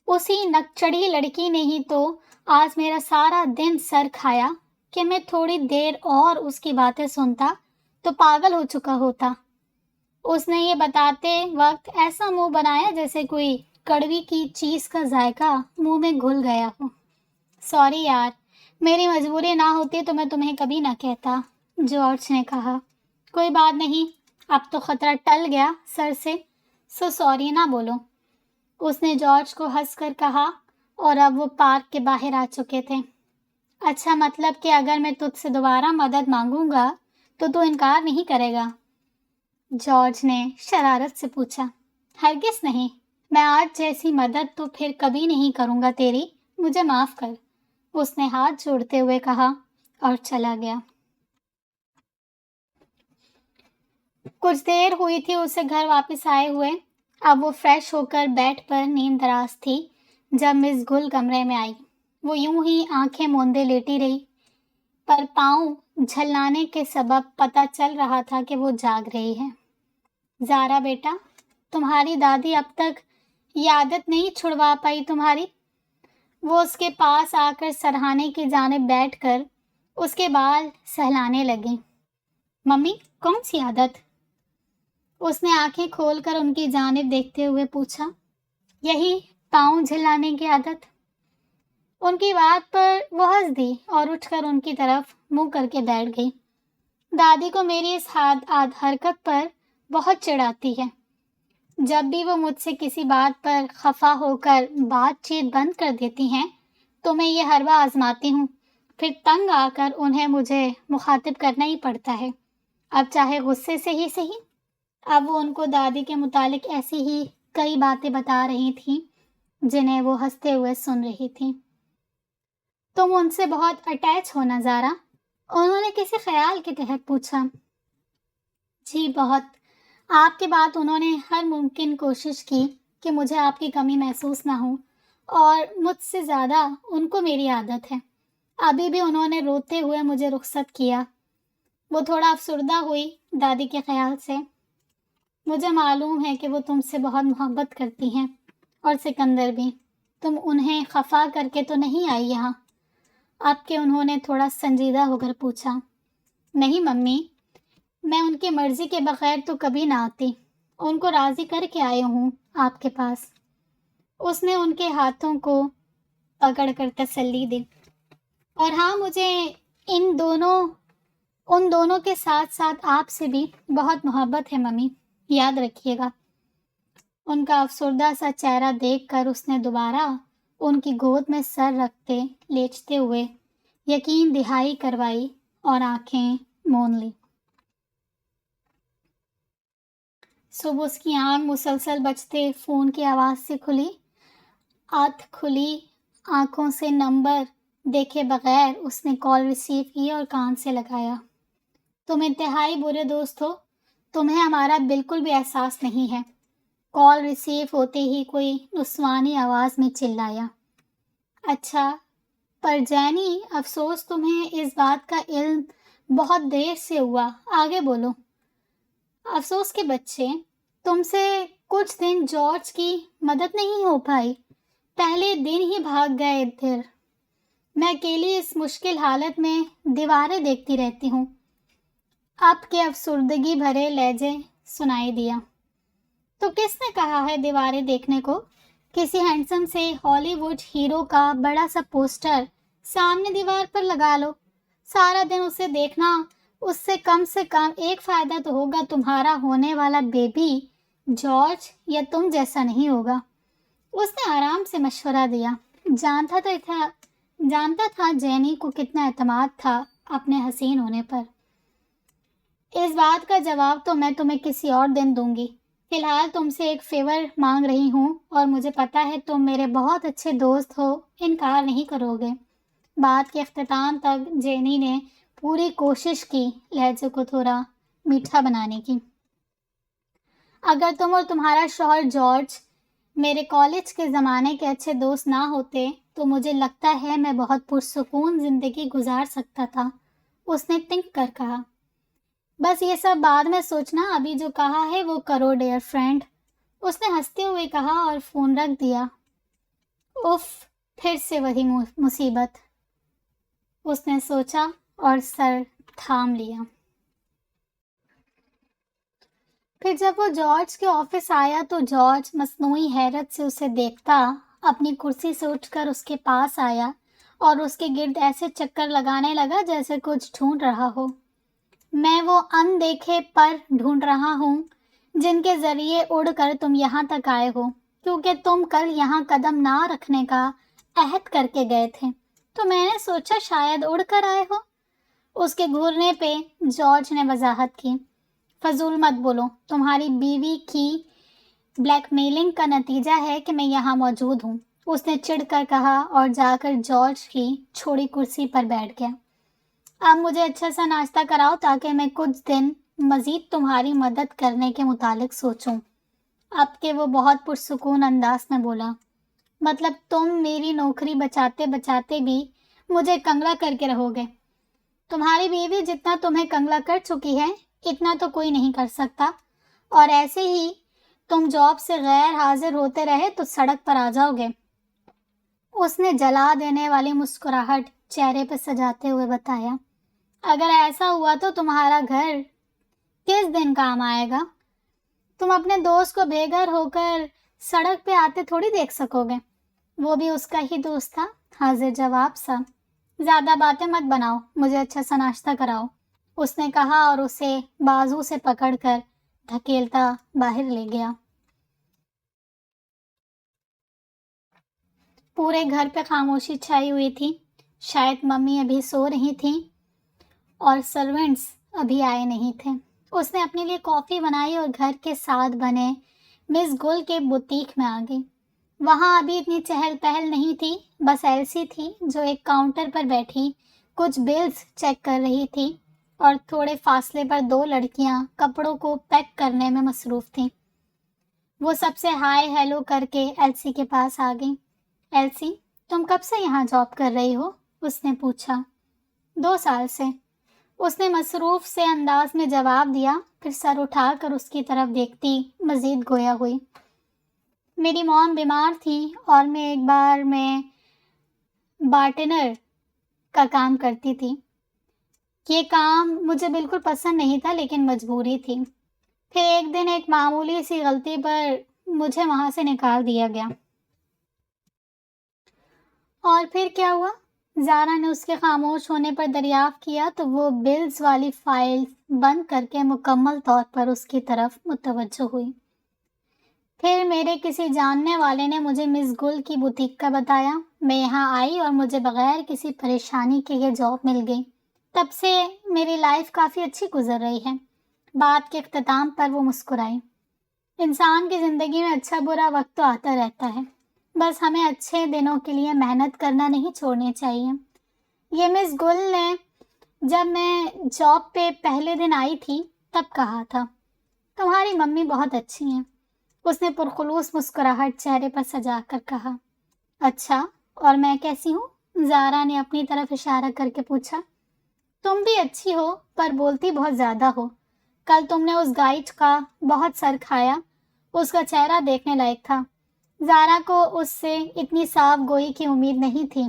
اسی نکچڑی لڑکی نے ہی تو آج میرا سارا دن سر کھایا کہ میں تھوڑی دیر اور اس کی باتیں سنتا تو پاگل ہو چکا ہوتا۔ اس نے یہ بتاتے وقت ایسا منہ بنایا جیسے کوئی کڑوی کی چیز کا ذائقہ منہ میں گھل گیا ہو۔ سوری یار، میری مجبوری نہ ہوتی تو میں تمہیں کبھی نہ کہتا، جارج نے کہا۔ کوئی بات نہیں، اب تو خطرہ ٹل گیا سر سے، سو سوری نہ بولو، اس نے جارج کو ہنس کر کہا، اور اب وہ پارک کے باہر آ چکے تھے۔ اچھا، مطلب کہ اگر میں تجھ سے دوبارہ مدد مانگوں گا تو انکار نہیں کرے گا؟ جارج نے شرارت سے پوچھا۔ ہرگز نہیں، میں آج جیسی مدد تو پھر کبھی نہیں کروں گا تیری، مجھے معاف کر، اس نے ہاتھ جوڑتے ہوئے کہا اور چلا گیا۔ کچھ دیر ہوئی تھی اسے گھر واپس آئے ہوئے۔ اب وہ فریش ہو کر بیڈ پر نیند دراز تھی جب مس گل کمرے میں آئی۔ وہ یوں ہی آنکھیں موندے لیٹی رہی، پر پاؤں جھللانے کے سبب پتہ چل رہا تھا کہ وہ جاگ رہی ہے۔ زارا بیٹا، تمہاری دادی اب تک یہ عادت نہیں چھڑوا پائی تمہاری؟ وہ اس کے پاس آ کر سرہانے کی جانب بیٹھ کر اس کے بال سہلانے لگی۔ ممی، کون سی عادت؟ اس نے آنکھیں کھول کر ان کی جانب دیکھتے ہوئے پوچھا۔ یہی پاؤں جھلانے کی عادت۔ ان کی بات پر وہ ہنس دی اور اٹھ کر ان کی طرف منہ کر کے بیٹھ گئی۔ دادی کو میری اس حرکت پر بہت چڑ آتی ہے۔ جب بھی وہ مجھ سے کسی بات پر خفا ہو کر بات چیت بند کر دیتی ہیں تو میں یہ حربہ آزماتی ہوں، پھر تنگ آ کر انہیں مجھے مخاطب کرنا ہی پڑتا ہے، اب چاہے غصے سے ہی صحیح۔ اب وہ ان کو دادی کے متعلق ایسی ہی کئی باتیں بتا رہی تھیں جنہیں وہ ہنستے ہوئے سن رہی تھیں۔ تم ان سے بہت اٹیچ ہو نا زارا؟ انہوں نے کسی خیال کے تحت پوچھا۔ جی بہت۔ آپ کے بعد انہوں نے ہر ممکن کوشش کی کہ مجھے آپ کی کمی محسوس نہ ہو، اور مجھ سے زیادہ ان کو میری عادت ہے۔ ابھی بھی انہوں نے روتے ہوئے مجھے رخصت کیا۔ وہ تھوڑا افسردہ ہوئی دادی کے خیال سے۔ مجھے معلوم ہے کہ وہ تم سے بہت محبت کرتی ہیں، اور سکندر بھی۔ تم انہیں خفا کر کے تو نہیں آئی یہاں؟ اب کہ انہوں نے تھوڑا سنجیدہ ہو کر پوچھا۔ نہیں ممی، میں ان کی مرضی کے بغیر تو کبھی نہ آتی، ان کو راضی کر کے آئی ہوں آپ کے پاس۔ اس نے ان کے ہاتھوں کو پکڑ کر تسلی دی۔ اور ہاں، مجھے ان دونوں کے ساتھ ساتھ آپ سے بھی بہت محبت ہے ممی، یاد رکھیے گا۔ ان کا افسردہ سا چہرہ دیکھ کر اس نے دوبارہ ان کی گود میں سر رکھتے لیچتے ہوئے یقین دہائی کروائی اور آنکھیں مون لی۔ صبح اس کی آنکھ مسلسل بجتے فون کی آواز سے کھلی۔ کھلی آنکھوں سے نمبر دیکھے بغیر اس نے کال ریسیو کی اور کان سے لگایا۔ تم انتہائی برے دوست ہو، تمہیں ہمارا بالکل بھی احساس نہیں ہے، کال ریسیو ہوتے ہی کوئی نسوانی آواز میں چلایا۔ اچھا، پر جینی، افسوس تمہیں اس بات کا علم بہت دیر سے ہوا، آگے بولو۔ افسوس کے بچے، تم سے کچھ دن جارج کی مدد نہیں ہو پائی، پہلے دن ہی بھاگ گئے ادھر۔ میں اکیلی اس مشکل حالت میں دیواریں دیکھتی رہتی ہوں۔ اب کے افسردگی بھرے لہجے سنائی دیا۔ تو کس نے کہا ہے دیواریں دیکھنے کو؟ کسی ہینڈسم سے ہالی ووڈ ہیرو کا بڑا سا پوسٹر سامنے دیوار پر لگا لو، سارا دن اسے دیکھنا، اس سے کم ایک فائدہ تو ہوگا، تمہارا ہونے والا بیبی جارج یا تم جیسا نہیں ہوگا۔ اس نے آرام سے مشورہ دیا۔ جانتا تھا جینی کو کتنا اعتماد تھا اپنے حسین ہونے پر۔ اس بات کا جواب تو میں تمہیں کسی اور دن دوں گی، فی الحال تم سے ایک فیور مانگ رہی ہوں، اور مجھے پتا ہے تم میرے بہت اچھے دوست ہو، انکار نہیں کرو گے۔ بات کے اختتام تک جینی نے پوری کوشش کی لہجے کو تھوڑا میٹھا بنانے کی۔ اگر تم اور تمہارا شوہر جارج میرے کالج کے زمانے کے اچھے دوست نہ ہوتے تو مجھے لگتا ہے میں بہت پرسکون زندگی گزار سکتا تھا، اس نے تنک کر کہا۔ بس یہ سب بعد میں سوچنا، ابھی جو کہا ہے وہ کرو ڈیئر فرینڈ، اس نے ہنستے ہوئے کہا اور فون رکھ دیا۔ اف، پھر سے وہی مصیبت، اس نے سوچا اور سر تھام لیا۔ پھر جب وہ جارج کے آفس آیا تو جارج مصنوعی حیرت سے اسے دیکھتا اپنی کرسی سے اٹھ کر اس کے پاس آیا اور اس کے گرد ایسے چکر لگانے لگا جیسے کچھ ڈھونڈ رہا ہو۔ میں وہ ان دیکھے پر ڈھونڈ رہا ہوں جن کے ذریعے اڑ کر تم یہاں تک آئے ہو، کیونکہ تم کل یہاں قدم نہ رکھنے کا عہد کر کے گئے تھے، تو میں نے سوچا شاید اڑ کر آئے ہو۔ اس کے گھورنے پہ جارج نے وضاحت کی، فضول مت بولو، تمہاری بیوی کی بلیک میلنگ کا نتیجہ ہے کہ میں یہاں موجود ہوں، اس نے چڑھ کر کہا اور جا کر جارج کی چھوڑی کرسی پر بیٹھ گیا۔ اب مجھے اچھا سا ناشتہ کراؤ تاکہ میں کچھ دن مزید تمہاری مدد کرنے کے متعلق سوچوں۔ اب کہ وہ بہت پرسکون انداز میں بولا، مطلب تم میری نوکری بچاتے بچاتے بھی مجھے کنگلا کر کے رہو گے؟ تمہاری بیوی جتنا تمہیں کنگلا کر چکی ہے اتنا تو کوئی نہیں کر سکتا، اور ایسے ہی تم جاب سے غیر حاضر ہوتے رہے تو سڑک پر آ جاؤ گے۔ اس نے جلا دینے والی مسکراہٹ چہرے پہ سجاتے ہوئے بتایا، اگر ایسا ہوا تو تمہارا گھر کس دن کام آئے گا؟ تم اپنے دوست کو بے گھر ہو کر سڑک پہ آتے تھوڑی دیکھ سکو گے۔ وہ بھی اس کا ہی دوست تھا، حاضر جواب سا۔ زیادہ باتیں مت بناؤ، مجھے اچھا سا ناشتہ کراؤ، اس نے کہا اور اسے بازو سے پکڑ کر دھکیلتا باہر لے گیا۔ پورے گھر پہ خاموشی چھائی ہوئی تھی، شاید ممی ابھی سو رہی تھیں اور سرونٹس ابھی آئے نہیں تھے۔ اس نے اپنے لیے کافی بنائی اور گھر کے ساتھ بنے مس گل کے بوتیک میں آ گئی۔ وہاں ابھی اتنی چہل پہل نہیں تھی، بس ایلسی تھی جو ایک کاؤنٹر پر بیٹھی کچھ بلز چیک کر رہی تھی اور تھوڑے فاصلے پر دو لڑکیاں کپڑوں کو پیک کرنے میں مصروف تھیں۔ وہ سب سے ہائے ہیلو کر کے ایلسی کے پاس آ گئی۔ ایلسی، تم کب سے یہاں جاب کر رہی ہو؟ اس نے پوچھا۔ 2 سال سے، اس نے مصروف سے انداز میں جواب دیا، پھر سر اٹھا کر اس کی طرف دیکھتی مزید گویا ہوئی۔ میری موم بیمار تھی اور میں ایک بار میں بارٹینر کا کام کرتی تھی۔ یہ کام مجھے بالکل پسند نہیں تھا لیکن مجبوری تھی۔ پھر ایک دن ایک معمولی سی غلطی پر مجھے وہاں سے نکال دیا گیا۔ اور پھر کیا ہوا؟ زارا نے اس کے خاموش ہونے پر دریافت کیا تو وہ بلز والی فائل بند کر کے مکمل طور پر اس کی طرف متوجہ ہوئی۔ پھر میرے کسی جاننے والے نے مجھے مس گل کی بوتیک کا بتایا، میں یہاں آئی اور مجھے بغیر کسی پریشانی کے یہ جاب مل گئی۔ تب سے میری لائف کافی اچھی گزر رہی ہے۔ بات کے اختتام پر وہ مسکرائی۔ انسان کی زندگی میں اچھا برا وقت تو آتا رہتا ہے، بس ہمیں اچھے دنوں کے لیے محنت کرنا نہیں چھوڑنی چاہیے۔ یہ مس گل نے جب میں جاب پہ پہلے دن آئی تھی تب کہا تھا۔ تمہاری ممی بہت اچھی ہیں، اس نے پرخلوص مسکراہٹ چہرے پر سجا کر کہا۔ اچھا، اور میں کیسی ہوں؟ زارا نے اپنی طرف اشارہ کر کے پوچھا۔ تم بھی اچھی ہو پر بولتی بہت زیادہ ہو۔ کل تم نے اس گائیڈ کا بہت سر کھایا، اس کا چہرہ دیکھنے لائق تھا۔ زارا کو اس سے اتنی صاف گوئی کی امید نہیں تھی۔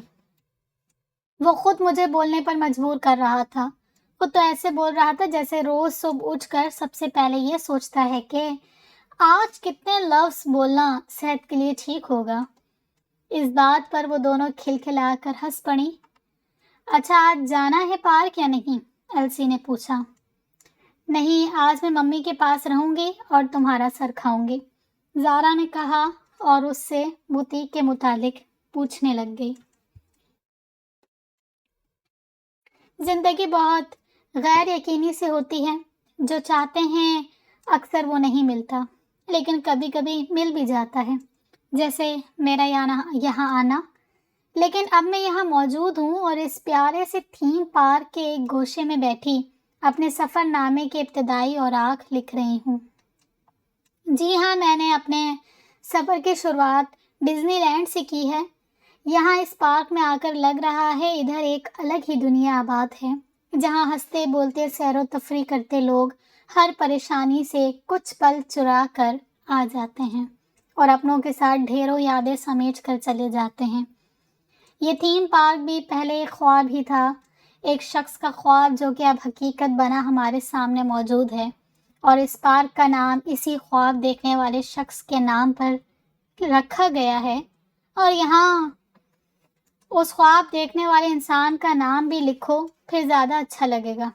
وہ خود مجھے بولنے پر مجبور کر رہا تھا۔ خود تو ایسے بول رہا تھا جیسے روز صبح اٹھ کر سب سے پہلے یہ سوچتا ہے کہ آج کتنے لفظ بولنا صحت کے لیے ٹھیک ہوگا۔ اس بات پر وہ دونوں کھلکھلا کر ہنس پڑیں۔ اچھا، آج جانا ہے پارک یا نہیں؟ ایلسی نے پوچھا۔ نہیں، آج میں ممی کے پاس رہوں گی اور تمہارا سر کھاؤں گی، زارا نے کہا اور اس سے بوتیک کے متعلق پوچھنے لگ گئی۔ زندگی بہت غیر یقینی سے ہوتی ہے، جو چاہتے ہیں اکثر وہ نہیں ملتا، لیکن کبھی کبھی مل بھی جاتا ہے، جیسے میرا یہاں آنا۔ لیکن اب میں یہاں موجود ہوں اور اس پیارے سے تھیم پارک کے ایک گوشے میں بیٹھی اپنے سفر نامے کے ابتدائی اوراق لکھ رہی ہوں۔ جی ہاں، میں نے اپنے سفر کی شروعات ڈزنی لینڈ سے کی ہے۔ یہاں اس پارک میں آ کر لگ رہا ہے ادھر ایک الگ ہی دنیا آباد ہے، جہاں ہنستے بولتے سیر و تفریح کرتے لوگ ہر پریشانی سے کچھ پل چرا کر آ جاتے ہیں۔ اور اپنوں کے ساتھ ڈھیروں یادیں سمیٹ کر چلے جاتے ہیں۔ یہ تھیم پارک بھی پہلے ایک خواب ہی تھا، ایک شخص کا خواب جو کہ اب حقیقت بنا ہمارے سامنے موجود ہے، اور اس پارک کا نام اسی خواب دیکھنے والے شخص کے نام پر رکھا گیا ہے۔ اور یہاں اس خواب دیکھنے والے انسان کا نام بھی لکھو، پھر زیادہ اچھا لگے گا۔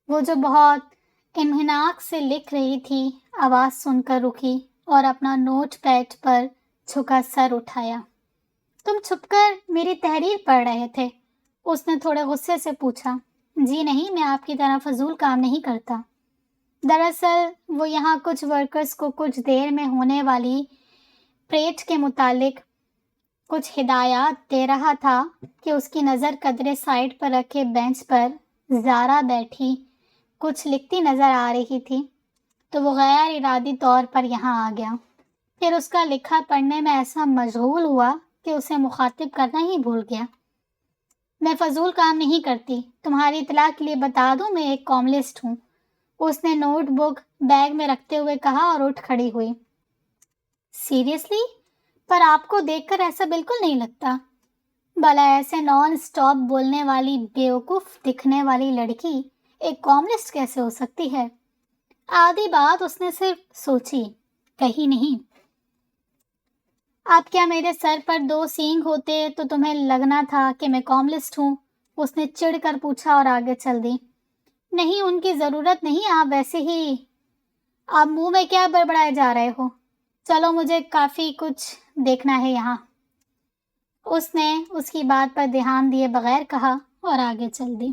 وہ جو بہت انہماک سے لکھ رہی تھی، آواز سن کر رکی اور اپنا نوٹ پیڈ پر جھکا سر اٹھایا۔ تم چھپ کر میری تحریر پڑھ رہے تھے؟ اس نے تھوڑے غصے سے پوچھا۔ جی نہیں، میں آپ کی طرح فضول کام نہیں کرتا۔ دراصل وہ یہاں کچھ ورکرز کو کچھ دیر میں ہونے والی پریڈ کے متعلق کچھ ہدایات دے رہا تھا کہ اس کی نظر قدرے سائڈ پر رکھے بینچ پر زارا بیٹھی کچھ لکھتی نظر آ رہی تھی، تو وہ غیر ارادی طور پر یہاں آ گیا۔ پھر اس کا لکھا پڑھنے میں ایسا مشغول ہوا کہ اسے مخاطب کرنا ہی بھول گیا۔ میں فضول کام نہیں کرتی، تمہاری اطلاع کے لیے بتا دوں میں ایک کاملسٹ ہوں، اس نے نوٹ بک بیگ میں رکھتے ہوئے کہا اور اٹھ کھڑی ہوئی۔ سیریسلی؟ پر آپ کو دیکھ کر ایسا بالکل نہیں لگتا۔ بھلا ایسے نان اسٹاپ بولنے والی بیوقوف دکھنے والی لڑکی ایک کاملسٹ کیسے ہو سکتی ہے؟ آدھی بات اس نے صرف سوچی، کہی نہیں۔ اب کیا میرے سر پر 2 سینگ ہوتے تو تمہیں لگنا تھا کہ میں کاملسٹ ہوں؟ اس نے چڑھ کر پوچھا اور آگے چل دی۔ نہیں، ان کی ضرورت نہیں، آپ ویسے ہی آپ منہ میں کیا بڑبڑائے جا رہے ہو؟ چلو مجھے کافی کچھ دیکھنا ہے یہاں، اس نے اس کی بات پر دھیان دیے بغیر کہا اور آگے چل دی۔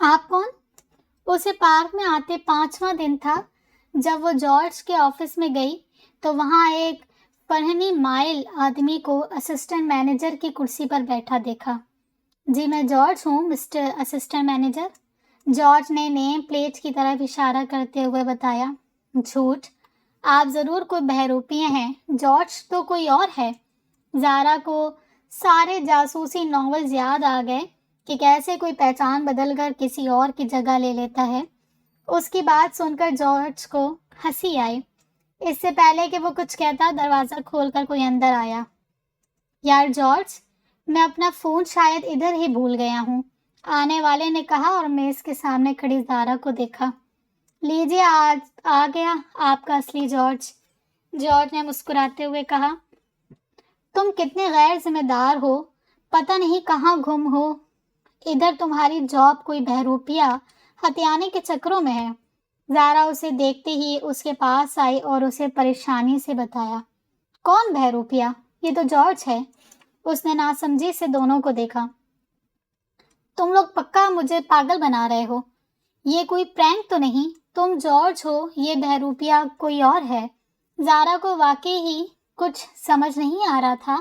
آپ کون؟ اسے پارک میں آتے 5واں دن تھا۔ جب وہ جارج کے آفس میں گئی تو وہاں ایک فرہنی مائل آدمی کو اسسٹنٹ مینیجر کی کرسی پر بیٹھا دیکھا۔ جی میں جارج ہوں، مسٹر اسسٹنٹ مینیجر، جارج نے نیم پلیٹ کی طرف اشارہ کرتے ہوئے بتایا۔ جھوٹ، آپ ضرور کوئی بہروپیے ہیں، جارج تو کوئی اور ہے۔ زارا کو سارے جاسوسی ناولز یاد آ گئے کہ کیسے کوئی پہچان بدل کر کسی اور کی جگہ لے لیتا ہے۔ اس کی بات سن کر جارج کو ہنسی آئی۔ اس سے پہلے کہ وہ کچھ کہتا، دروازہ کھول کر کوئی اندر آیا۔ یار جارج، میں اپنا فون شاید ادھر ہی بھول گیا ہوں، آنے والے نے کہا اور میز کے سامنے کھڑی زارا کو دیکھا۔ لیجیے، آج آ گیا آپ کا اصلی جارج، جارج نے مسکراتے ہوئے کہا۔ تم کتنے غیر ذمہ دار ہو، پتہ نہیں کہاں گم ہو، ادھر تمہاری جاب کوئی بہروپیہ ہتھیانے کے چکروں میں ہے۔ زارا اسے دیکھتے ہی اس کے پاس آئی اور اسے پریشانی سے بتایا۔ کون بہروپیہ؟ یہ تو جارج ہے۔ اس نے ناسمجھی سے دونوں کو دیکھا۔ تم لوگ پکا مجھے پاگل بنا رہے ہو، یہ کوئی پرینک تو نہیں؟ تم جارج ہو، یہ بہروپیہ کوئی اور ہے۔ زارا کو واقعی ہی کچھ سمجھ نہیں آ رہا تھا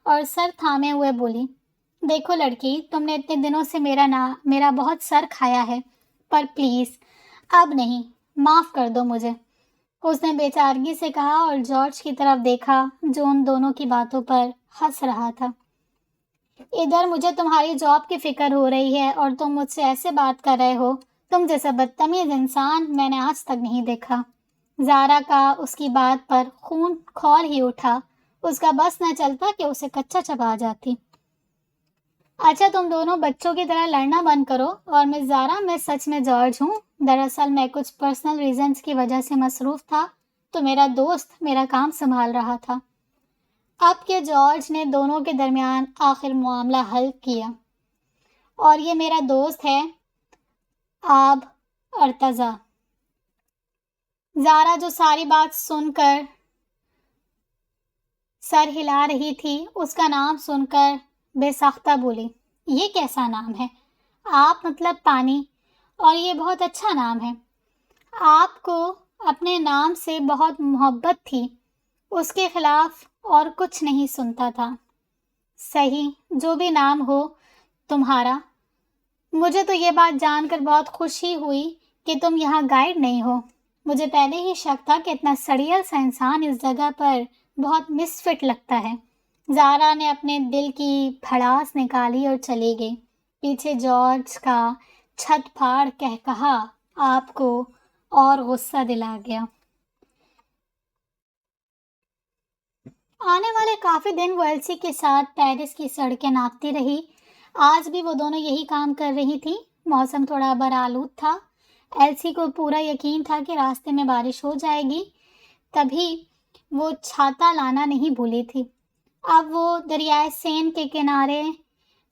اور سر تھامے ہوئے بولی، دیکھو لڑکی، تم نے اتنے دنوں سے میرا بہت سر کھایا ہے، پر پلیز اب نہیں، معاف کر دو مجھے، اس نے بے چارگی سے کہا اور جارج کی طرف دیکھا جو ان دونوں کی باتوں پر ہنس رہا تھا۔ ادھر مجھے تمہاری جاب کی فکر ہو رہی ہے اور تم مجھ سے ایسے بات کر رہے ہو، تم جیسا بدتمیز انسان میں نے آج تک نہیں دیکھا۔ زارا کا اس کی بات پر خون کھول ہی اٹھا، اس کا بس نہ چلتا کہ اسے کچا چبا جاتی۔ اچھا تم دونوں بچوں کی طرح لڑنا بند کرو، اور میں زارا، میں سچ میں جارج ہوں، دراصل میں کچھ پرسنل ریزنز کی وجہ سے مصروف تھا تو میرا دوست میرا کام سنبھال رہا تھا۔ اب کہ جارج نے دونوں کے درمیان آخر معاملہ حل کیا، اور یہ میرا دوست ہے آب ارتضیٰ۔ زارا جو ساری بات سن کر سر ہلا رہی تھی، اس کا نام سن کر بے ساختہ بولی، یہ کیسا نام ہے؟ آپ مطلب پانی، اور یہ بہت اچھا نام ہے۔ آپ کو اپنے نام سے بہت محبت تھی، اس کے خلاف اور کچھ نہیں سنتا تھا۔ صحیح، جو بھی نام ہو تمہارا، مجھے تو یہ بات جان کر بہت خوشی ہوئی کہ تم یہاں گائیڈ نہیں ہو۔ مجھے پہلے ہی شک تھا کہ اتنا سڑیل سا انسان اس جگہ پر بہت مس فٹ لگتا ہے۔ زارا نے اپنے دل کی بھڑاس نکالی اور چلی گئی۔ پیچھے جارج کا چھت پھاڑ کہا آپ کو اور غصہ دلا گیا۔ آنے والے کافی دن وہ ایلسی کے ساتھ پیرس کی سڑکیں ناپتی رہی۔ آج بھی وہ دونوں یہی کام کر رہی تھی۔ موسم تھوڑا برآلود تھا۔ ایلسی کو پورا یقین تھا کہ راستے میں بارش ہو جائے گی، تبھی وہ چھاتا لانا نہیں بھولی تھی۔ اب وہ دریائے سین کے کنارے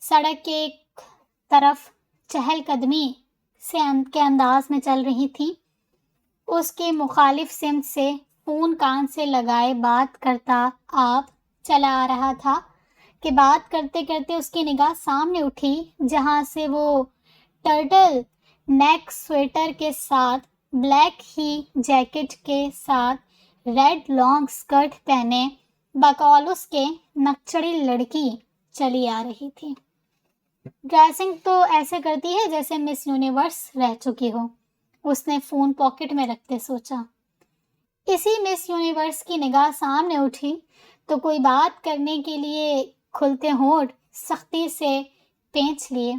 سڑک کے ایک طرف چہل قدمی کے انداز میں چل رہی تھی۔ اس کے مخالف سمت سے فون کان سے لگائے بات کرتا آپ چلا آ رہا تھا کہ بات کرتے کرتے اس کی نگاہ سامنے اٹھی، جہاں سے وہ ٹرٹل نیک سویٹر کے ساتھ بلیک ہی جیکٹ کے ساتھ ریڈ لانگ سکرٹ پہنے بقول اس کے نکچڑی لڑکی چلی آ رہی تھی۔ ڈریسنگ تو ایسے کرتی ہے جیسے مس یونیورس رہ چکی ہو، اس نے فون پاکٹ میں رکھتے سوچا۔ اسی مس یونیورس کی نگاہ سامنے اٹھی تو کوئی بات کرنے کے لیے کھلتے ہونٹ سختی سے پینچ لیے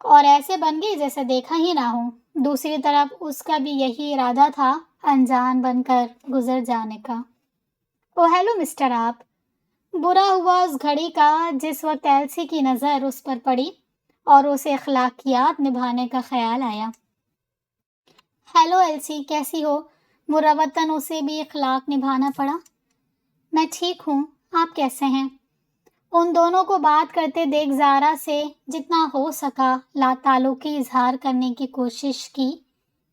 اور ایسے بن گئی جیسے دیکھا ہی نہ ہو۔ دوسری طرف اس کا بھی یہی ارادہ تھا، انجان بن کر گزر جانے کا۔ او ہیلو مسٹر آپ۔ برا ہوا اس گھڑی کا جس وقت ایلسی کی نظر اس پر پڑی اور اسے اخلاقیات نبھانے کا خیال آیا۔ ہیلو ایلسی، کیسی ہو؟ مروتاً اسے بھی اخلاق نبھانا پڑا۔ میں ٹھیک ہوں، آپ کیسے ہیں؟ ان دونوں کو بات کرتے دیکھ زارا سے جتنا ہو سکا لا تعلقی اظہار کرنے کی کوشش کی،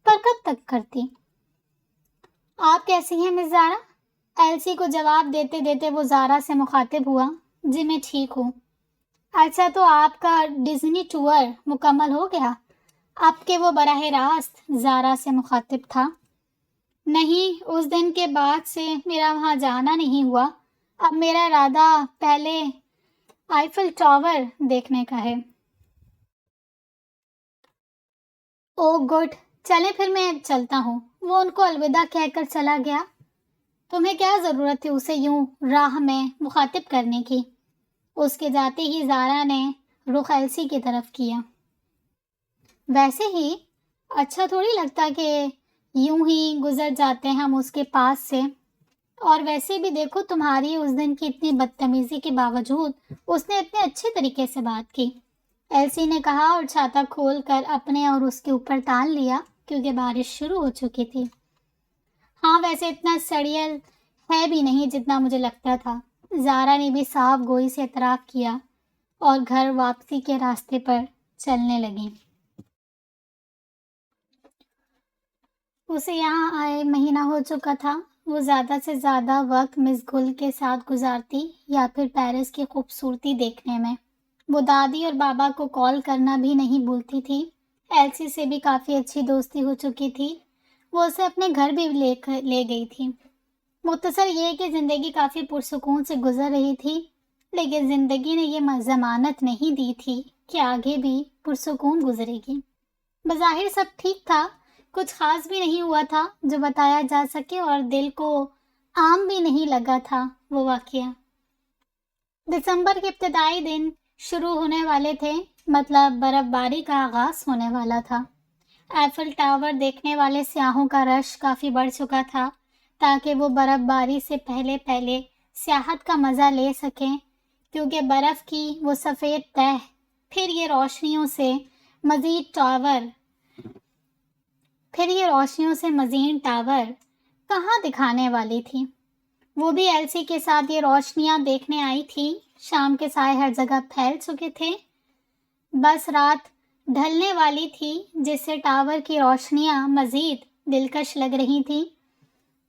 پر کب تک کرتی؟ آپ کیسی ہیں مس زارا؟ ایلسی کو جواب دیتے دیتے وہ زارا سے مخاطب ہوا۔ جی میں ٹھیک ہوں۔ اچھا، تو آپ کا ڈزنی ٹور مکمل ہو گیا؟ اب کہ وہ براہ راست زارا سے مخاطب تھا۔ نہیں، اس دن کے بعد سے میرا وہاں جانا نہیں ہوا۔ اب میرا ارادہ پہلے آئیفل ٹاور دیکھنے کا ہے۔ او گڈ، چلیں پھر میں چلتا ہوں۔ وہ ان کو الوداع کہہ کر چلا گیا۔ تمہیں کیا ضرورت تھی اسے یوں راہ میں مخاطب کرنے کی؟ اس کے جاتے ہی زارا نے رخ ایلسی کی طرف کیا۔ ویسے ہی اچھا تھوڑی لگتا کہ یوں ہی گزر جاتے ہم اس کے پاس سے، اور ویسے بھی دیکھو تمہاری اس دن کی اتنی بدتمیزی کے باوجود اس نے اتنے اچھے طریقے سے بات کی، ایلسی نے کہا اور چھاتا کھول کر اپنے اور اس کے اوپر تان لیا کیونکہ بارش شروع ہو چکی تھی۔ ہاں ویسے اتنا سڑیل ہے بھی نہیں جتنا مجھے لگتا تھا، زارا نے بھی صاف گوئی سے اعتراف کیا اور گھر واپسی کے راستے پر چلنے لگی۔ اسے یہاں آئے مہینہ ہو چکا تھا۔ وہ زیادہ سے زیادہ وقت مس گل کے ساتھ گزارتی یا پھر پیرس کی خوبصورتی دیکھنے میں۔ وہ دادی اور بابا کو کال کرنا بھی نہیں بھولتی تھی۔ ایلسی سے بھی کافی اچھی دوستی ہو چکی تھی، وہ اسے اپنے گھر بھی لے گئی تھی۔ مختصر یہ کہ زندگی کافی پرسکون سے گزر رہی تھی، لیکن زندگی نے یہ ضمانت نہیں دی تھی کہ آگے بھی پرسکون گزرے گی۔ بظاہر سب ٹھیک تھا، کچھ خاص بھی نہیں ہوا تھا جو بتایا جا سکے، اور دل کو عام بھی نہیں لگا تھا وہ واقعہ۔ دسمبر کے ابتدائی دن شروع ہونے والے تھے، مطلب برف باری کا آغاز ہونے والا تھا۔ ایفل ٹاور دیکھنے والے سیاحوں کا رش کافی بڑھ چکا تھا تاکہ وہ برف باری سے پہلے سیاحت کا مزہ لے سکیں، کیونکہ برف کی وہ سفید تہ پھر یہ روشنیوں سے مزین ٹاور کہاں دکھانے والی تھی۔ وہ بھی ایلسی کے ساتھ یہ روشنیاں دیکھنے آئی تھی۔ شام کے سائے ہر جگہ پھیل چکے تھے، بس رات ڈھلنے والی تھی جس سے ٹاور کی روشنیاں مزید دلکش لگ رہی تھیں۔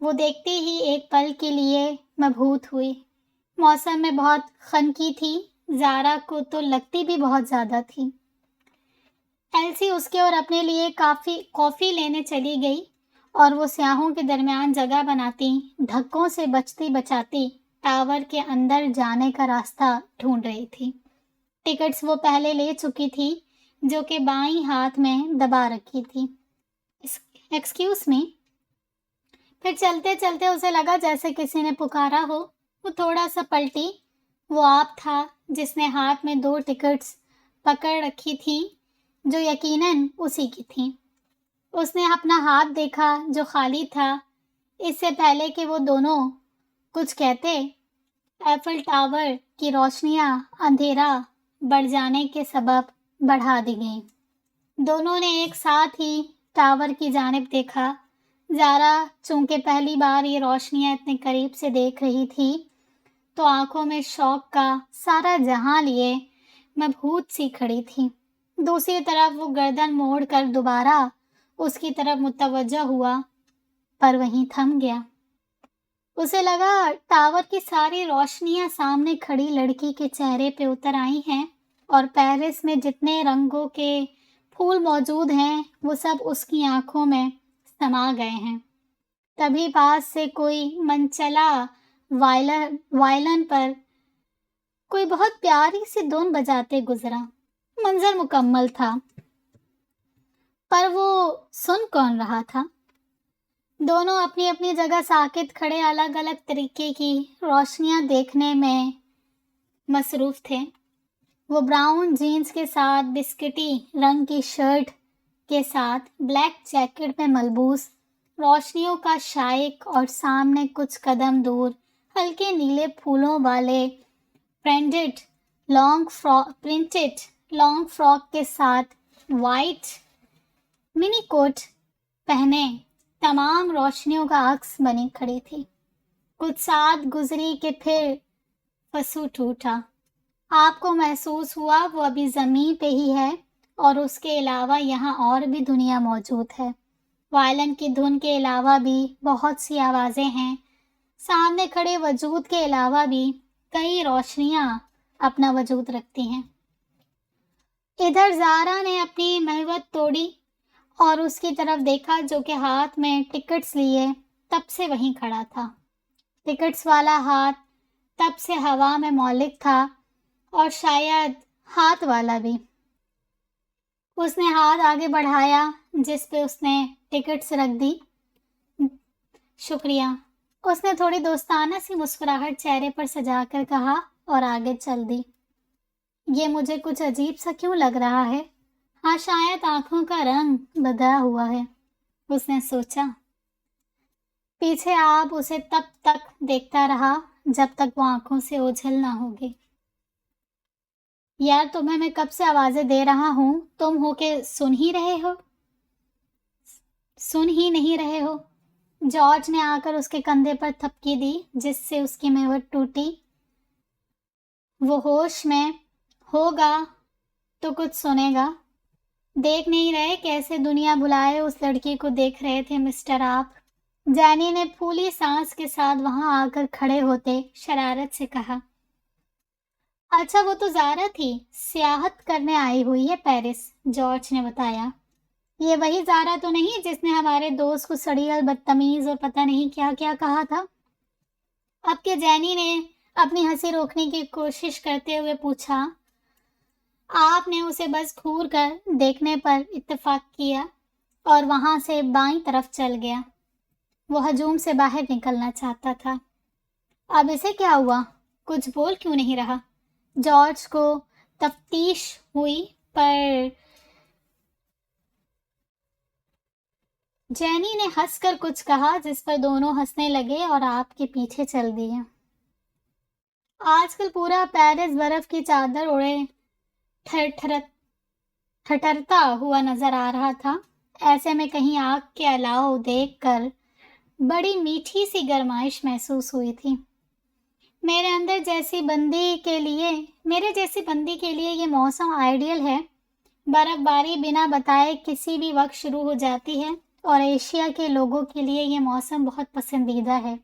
وہ دیکھتے ہی ایک پل کے لیے مبہوت ہوئی۔ موسم میں بہت خنکی تھی، زارا کو تو لگتی بھی بہت زیادہ تھی۔ ایلسی اس کے اور اپنے لیے کافی لینے چلی گئی اور وہ سیاحوں کے درمیان جگہ بناتی، دھکوں سے بچتی بچاتی ٹاور کے اندر جانے کا راستہ ڈھونڈ رہی تھی۔ ٹکٹس وہ پہلے لے چکی تھی جو کہ بائیں ہاتھ میں دبا رکھی تھی۔ Excuse me. پھر چلتے چلتے اسے لگا جیسے کسی نے پکارا ہو۔ وہ تھوڑا سا پلٹی، وہ آپ تھا جس نے ہاتھ میں 2 ٹکٹس پکڑ رکھی تھیں جو یقیناً اسی کی تھیں۔ اس نے اپنا ہاتھ دیکھا جو خالی تھا۔ اس سے پہلے کہ وہ دونوں کچھ کہتے، ایفل ٹاور کی روشنیاں اندھیرا بڑھ جانے کے سبب بڑھا دی گئیں۔ دونوں نے ایک ساتھ ہی ٹاور کی جانب دیکھا۔ زارا چونکہ پہلی بار یہ روشنیاں اتنے قریب سے دیکھ رہی تھی تو آنکھوں میں شوق کا سارا جہاں لیے مبہوت سی کھڑی تھی۔ دوسری طرف وہ گردن موڑ کر دوبارہ اس کی طرف متوجہ ہوا، پر وہیں تھم گیا۔ اسے لگا ٹاور کی ساری روشنیاں سامنے کھڑی لڑکی کے چہرے پہ اتر آئی ہیں اور پیرس میں جتنے رنگوں کے پھول موجود ہیں وہ سب اس کی آنکھوں میں سما گئے ہیں۔ تبھی پاس سے کوئی منچلا وائلن پر کوئی بہت پیاری سی دھن بجاتے گزرا۔ منظر مکمل تھا، پر وہ سن کون رہا تھا؟ دونوں اپنی اپنی جگہ ساکت کھڑے الگ الگ طریقے کی روشنیاں دیکھنے میں مصروف تھے۔ وہ براؤن جینز کے ساتھ بسکٹی رنگ کی شرٹ کے ساتھ بلیک جیکٹ میں ملبوس روشنیوں کا شائق، اور سامنے کچھ قدم دور ہلکے نیلے پھولوں والے پرنٹڈ لانگ فراک کے ساتھ وائٹ منی کوٹ پہنے تمام روشنیوں کا عکس بنی کھڑی تھی۔ کچھ ساتھ گزری کہ پھر فسو ٹوٹا۔ آپ کو محسوس ہوا وہ ابھی زمین پہ ہی ہے اور اس کے علاوہ یہاں اور بھی دنیا موجود ہے۔ وائلن کی دھن کے علاوہ بھی بہت سی آوازیں ہیں۔ سامنے کھڑے وجود کے علاوہ بھی کئی روشنیاں اپنا وجود رکھتی ہیں۔ ادھر زارا نے اپنی مہوت توڑی اور اس کی طرف دیکھا جو کہ ہاتھ میں ٹکٹس لیے تب سے وہیں کھڑا تھا۔ ٹکٹس والا ہاتھ تب سے ہوا میں معلق تھا، اور شاید ہاتھ والا بھی۔ اس نے ہاتھ آگے بڑھایا جس پہ اس نے ٹکٹس رکھ دی۔ شکریہ، اس نے تھوڑی دوستانہ سی مسکراہٹ چہرے پر سجا کر کہا اور آگے چل دی۔ یہ مجھے کچھ عجیب سا کیوں لگ رہا ہے؟ ہاں، شاید آنکھوں کا رنگ بدلا ہوا ہے، اس نے سوچا۔ پیچھے آپ اسے تب تک دیکھتا رہا جب تک وہ آنکھوں سے اوجھل نہ ہوگی۔ یار، تمہیں میں کب سے آوازیں دے رہا ہوں، تم ہو کہ سن ہی نہیں رہے ہو۔ جارج نے آ کر اس کے کندھے پر تھپکی دی جس سے اس کی مہوت ٹوٹی۔ وہ ہوش میں ہوگا تو کچھ سنے گا۔ دیکھ نہیں رہے کیسے دنیا بلائے اس لڑکی کو دیکھ رہے تھے مسٹر آپ؟ جینی نے پھولی سانس کے ساتھ وہاں آ کر کھڑے ہوتے شرارت سے کہا۔ اچھا، وہ تو زارا تھی، سیاحت کرنے آئی ہوئی ہے پیرس، جارج نے بتایا۔ یہ وہی زارا تو نہیں جس نے ہمارے دوست کو سڑیل، بدتمیز اور پتہ نہیں کیا کیا کہا تھا؟ اب کہ جینی نے اپنی ہنسی روکنے کی کوشش کرتے ہوئے پوچھا۔ آپ نے اسے بس گھور کر دیکھنے پر اتفاق کیا اور وہاں سے بائیں طرف چل گیا۔ وہ ہجوم سے باہر نکلنا چاہتا تھا۔ اب اسے کیا ہوا؟ کچھ بول کیوں نہیں رہا؟ جارج کو تفتیش ہوئی، پر جینی نے ہنس کر کچھ کہا جس پر دونوں ہنسنے لگے اور آپ کے پیچھے چل دیے۔ آج کل پورا پیرس برف کی چادر اوڑھے ٹھٹرتا ہوا نظر آ رہا تھا۔ ایسے میں کہیں آگ کے الاؤ دیکھ کر بڑی میٹھی سی گرمائش محسوس ہوئی تھی۔ میرے جیسی بندی کے لیے یہ موسم آئیڈیل ہے۔ برف باری بنا بتائے کسی بھی وقت شروع ہو جاتی ہے اور ایشیا کے لوگوں کے لیے یہ موسم بہت پسندیدہ ہے۔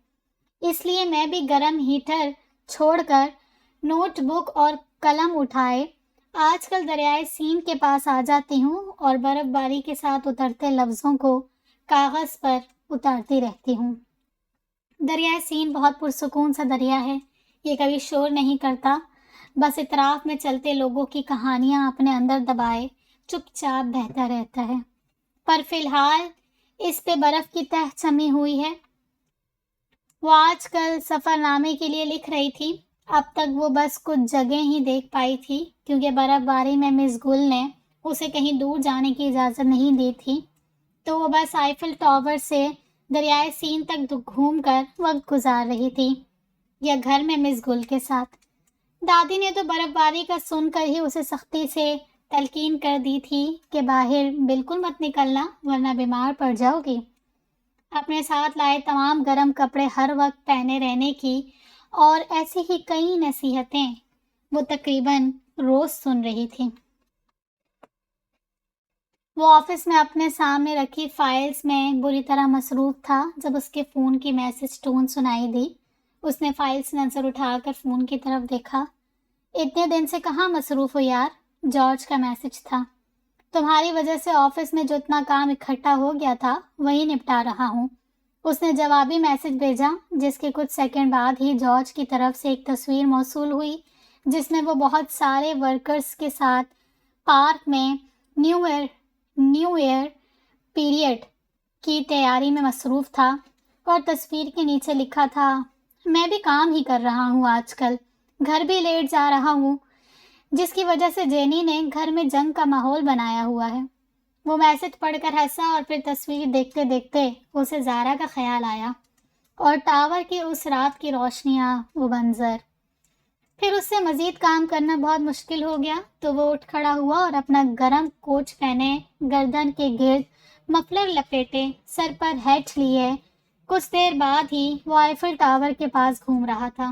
اس لیے میں بھی گرم ہیٹر چھوڑ کر نوٹ بک اور قلم اٹھائے آج کل دریائے سین کے پاس آ جاتی ہوں اور برف باری کے ساتھ اترتے لفظوں کو کاغذ پر اتارتی رہتی ہوں۔ دریائے سین بہت پرسکون سا دریا ہے۔ یہ کبھی شور نہیں کرتا، بس اطراف میں چلتے لوگوں کی کہانیاں اپنے اندر دبائے چپ چاپ بہتا رہتا ہے۔ پر فی الحال اس پہ برف کی تہ جمی ہوئی ہے۔ وہ آج کل سفر نامے کے لیے لکھ رہی تھی۔ اب تک وہ بس کچھ جگہیں ہی دیکھ پائی تھی کیونکہ برف باری میں مس گل نے اسے کہیں دور جانے کی اجازت نہیں دی تھی، تو وہ بس آئیفل ٹاور سے دریائے سین تک گھوم کر وقت گزار رہی تھی، یا گھر میں مس گل کے ساتھ۔ دادی نے تو برف باری کا سن کر ہی اسے سختی سے تلقین کر دی تھی کہ باہر بالکل مت نکلنا ورنہ بیمار پڑ جاؤ گی۔ اپنے ساتھ لائے تمام گرم کپڑے ہر وقت پہنے رہنے کی اور ایسی ہی کئی نصیحتیں وہ تقریباً روز سن رہی تھی۔ وہ آفس میں اپنے سامنے رکھی فائلز میں بری طرح مصروف تھا جب اس کے فون کی میسج ٹون سنائی دی۔ اس نے فائل سے نظر اٹھا کر فون کی طرف دیکھا۔ اتنے دن سے کہاں مصروف ہو یار؟ جارج کا میسج تھا۔ تمہاری وجہ سے آفس میں جو اتنا کام اکٹھا ہو گیا تھا وہی نپٹا رہا ہوں۔ اس نے جوابی میسج بھیجا، جس کے کچھ سیکنڈ بعد ہی جارج کی طرف سے ایک تصویر موصول ہوئی جس میں وہ بہت سارے ورکرز کے ساتھ پارک میں نیو ایئر پیریڈ کی تیاری میں مصروف تھا، اور تصویر کے نیچے لکھا تھا، میں بھی کام ہی کر رہا ہوں آج کل، گھر بھی لیٹ جا رہا ہوں، جس کی وجہ سے جینی نے گھر میں جنگ کا ماحول بنایا ہوا ہے۔ وہ میسج پڑھ کر ہنسا اور پھر تصویر دیکھتے دیکھتے اسے زارا کا خیال آیا اور ٹاور کی اس رات کی روشنیاں، وہ منظر۔ پھر اس سے مزید کام کرنا بہت مشکل ہو گیا تو وہ اٹھ کھڑا ہوا اور اپنا گرم کوٹ پہنے، گردن کے گرد مفلر لپیٹے، سر پر ہیٹ لیے کچھ دیر بعد ہی وہ آئیفل ٹاور کے پاس گھوم رہا تھا۔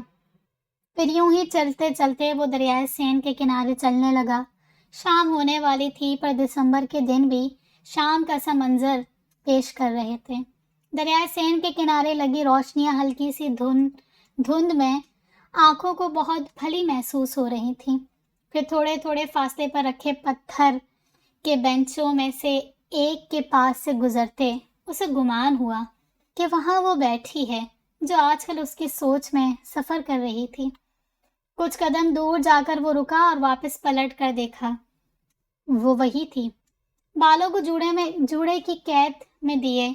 پھر یوں ہی چلتے چلتے وہ دریائے سین کے کنارے چلنے لگا۔ شام ہونے والی تھی پر دسمبر کے دن بھی شام کا سا منظر پیش کر رہے تھے۔ دریائے سین کے کنارے لگی روشنیاں ہلکی سی دھند میں آنکھوں کو بہت بھلی محسوس ہو رہی تھیں۔ پھر تھوڑے تھوڑے فاصلے پر رکھے پتھر کے بینچوں میں سے ایک کے پاس سے گزرتے اسے گمان ہوا کہ وہاں وہ بیٹھی ہے جو آج کل اس کی سوچ میں سفر کر رہی تھی۔ کچھ قدم دور جا کر وہ رکا اور واپس پلٹ کر دیکھا۔ وہ وہی تھی، بالوں کو جوڑے کی قید میں دیے،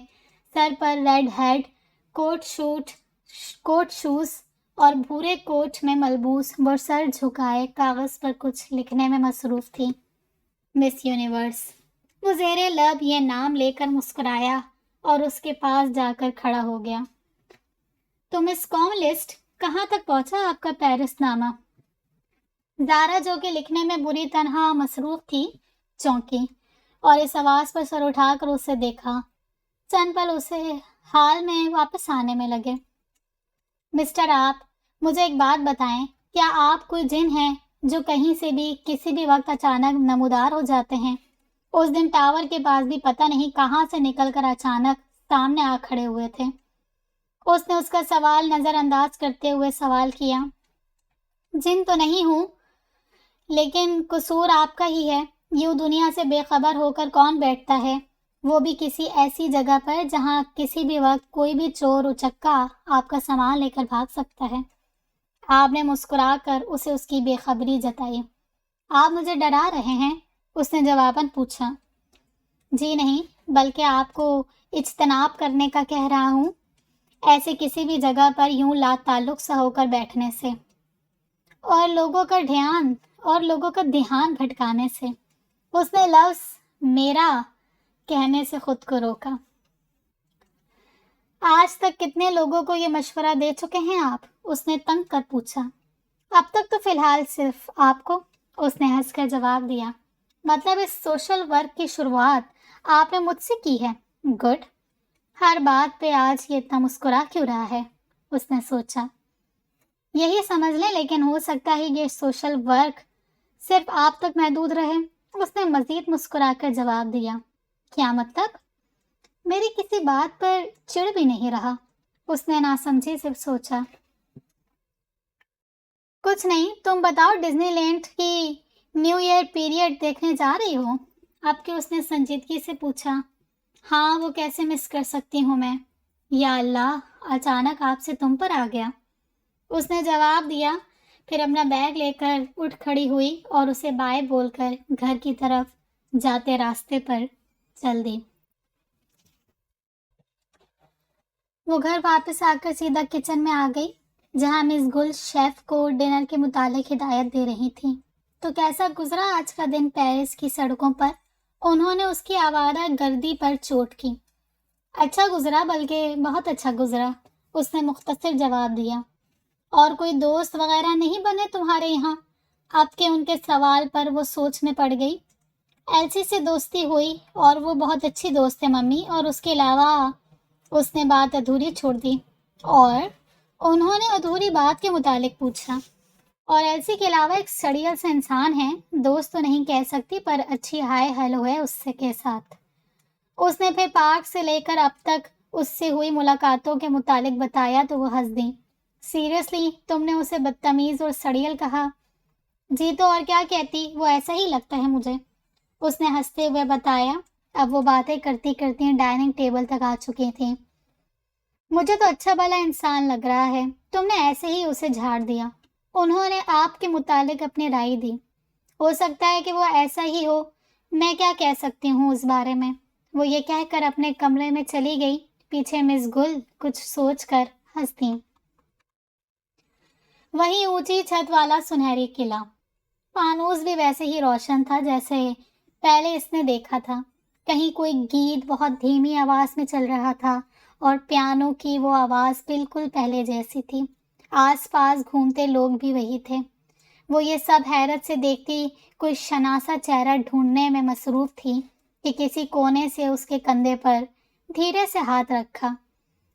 سر پر ریڈ ہیڈ، کوٹ شوز اور بھورے کوٹ میں ملبوس، وہ سر جھکائے کاغذ پر کچھ لکھنے میں مصروف تھی۔ Miss Universe. وہ زیر لب یہ نام لے کر مسکرایا اور اس کے پاس جا کر کھڑا ہو گیا۔ تو مس کاملسٹ، کہاں تک پہنچا آپ کا پیرس نامہ؟ زارا، جو کہ لکھنے میں بری طرح مصروف تھی، چونکی اور اس آواز پر سر اٹھا کر اسے دیکھا۔ چند پل اسے حال میں واپس آنے میں لگے۔ مسٹر، آپ مجھے ایک بات بتائیں، کیا آپ کوئی جن ہیں جو کہیں سے بھی کسی بھی وقت اچانک نمودار ہو جاتے ہیں؟ اس دن ٹاور کے پاس بھی پتہ نہیں کہاں سے نکل کر اچانک سامنے آ کھڑے ہوئے تھے۔ اس نے اس کا سوال نظر انداز کرتے ہوئے سوال کیا۔ جن تو نہیں ہوں، لیکن قصور آپ کا ہی ہے۔ یوں دنیا سے بے خبر ہو کر کون بیٹھتا ہے، وہ بھی کسی ایسی جگہ پر جہاں کسی بھی وقت کوئی بھی چور اچکا آپ کا سامان لے کر بھاگ سکتا ہے۔ آپ نے مسکرا کر اسے اس کی بے خبری جتائی۔ آپ مجھے ڈرا رہے ہیں؟ اس نے جواباً پوچھا۔ جی نہیں، بلکہ آپ کو اجتناب کرنے کا کہہ رہا ہوں، ایسے کسی بھی جگہ پر یوں لا تعلق سا ہو کر بیٹھنے سے اور لوگوں کا دھیان بھٹکانے سے۔ اس نے لفظ میرا کہنے سے خود کو روکا۔ آج تک کتنے لوگوں کو یہ مشورہ دے چکے ہیں آپ؟ اس نے تنگ کر پوچھا۔ اب تک تو فی الحال صرف آپ کو، اس نے ہنس کر جواب دیا۔ مطلب اس سوشل ورک کی شروعات آپ نے مجھ سے کی ہے؟ گڈ۔ ہر بات پہ آج یہ اتنا مسکرا کیوں رہا ہے؟ اس نے سوچا۔ یہی سمجھ لیں، لیکن ہو سکتا ہے یہ سوشل ورک صرف آپ تک محدود رہے۔ اس نے مزید مسکرا کر جواب دیا۔ کیا مطلب؟ میری کسی بات پر چڑ بھی نہیں رہا، اس نے ناسمجھی سے سوچا۔ کچھ نہیں، تم بتاؤ، ڈزنی لینڈ کی نیو ایئر پیریڈ دیکھنے جا رہی ہو؟ اب کہ اس نے سنجیدگی سے پوچھا۔ ہاں، وہ کیسے مس کر سکتی ہوں میں؟ یا اللہ، اچانک آپ سے تم پر آ گیا، اس نے جواب دیا۔ پھر اپنا بیگ لے کر اٹھ کھڑی ہوئی اور اسے بائے بول کر گھر کی طرف جاتے راستے پر چل دی۔ وہ گھر واپس آ کر سیدھا کچن میں آ گئی، جہاں مس گل شیف کو ڈنر کے متعلق ہدایت دے رہی تھی۔ تو کیسا گزرا آج کا دن پیرس کی سڑکوں پر انہوں نے اس کی آوارہ گردی پر چوٹ کی۔ اچھا گزرا، بلکہ بہت اچھا گزرا، اس نے مختصر جواب دیا۔ اور کوئی دوست وغیرہ نہیں بنے تمہارے یہاں؟ اب کے ان کے سوال پر وہ سوچ میں پڑ گئی۔ ایلسی سے دوستی ہوئی اور وہ بہت اچھی دوست ہے ممی، اور اس کے علاوہ اس نے بات ادھوری چھوڑ دی اور انہوں نے ادھوری بات کے متعلق پوچھا۔ اور ایلسی کے علاوہ ایک سڑیل سے انسان ہے، دوست تو نہیں کہہ سکتی پر اچھی ہائے ہیلو ہے اس سے کے ساتھ۔ اس نے پھر پارک سے لے کر اب تک اس سے ہوئی ملاقاتوں کے متعلق بتایا تو وہ ہنس دی۔ سیریسلی تم نے اسے بدتمیز اور سڑیل کہا؟ جی تو اور کیا کہتی، وہ ایسا ہی لگتا ہے مجھے، اس نے ہنستے ہوئے بتایا۔ اب وہ باتیں کرتی کرتی ڈائننگ ٹیبل تک آ چکی تھیں۔ مجھے تو اچھا بھلا انسان لگ رہا ہے، تم نے ایسے ہی اسے جھاڑ دیا۔ انہوں نے آپ کے متعلق اپنی رائے دی۔ ہو سکتا ہے کہ وہ ایسا ہی ہو، میں کیا کہہ سکتی ہوں اس بارے میں، وہ یہ کہہ کر اپنے کمرے میں چلی گئی۔ پیچھے مس گل کچھ سوچ کر ہنس دیں۔ وہی اونچی چھت والا سنہری قلعہ، فانوس بھی ویسے ہی روشن تھا جیسے پہلے اس نے دیکھا تھا۔ کہیں کوئی گیت بہت دھیمی آواز میں چل رہا تھا اور پیانو کی وہ آواز بالکل پہلے جیسی تھی۔ آس پاس گھومتے لوگ بھی وہی تھے۔ وہ یہ سب حیرت سے دیکھتی کوئی شناسا چہرہ ڈھونڈنے میں مصروف تھی کہ کسی کونے سے اس کے کندھے پر دھیرے سے ہاتھ رکھا۔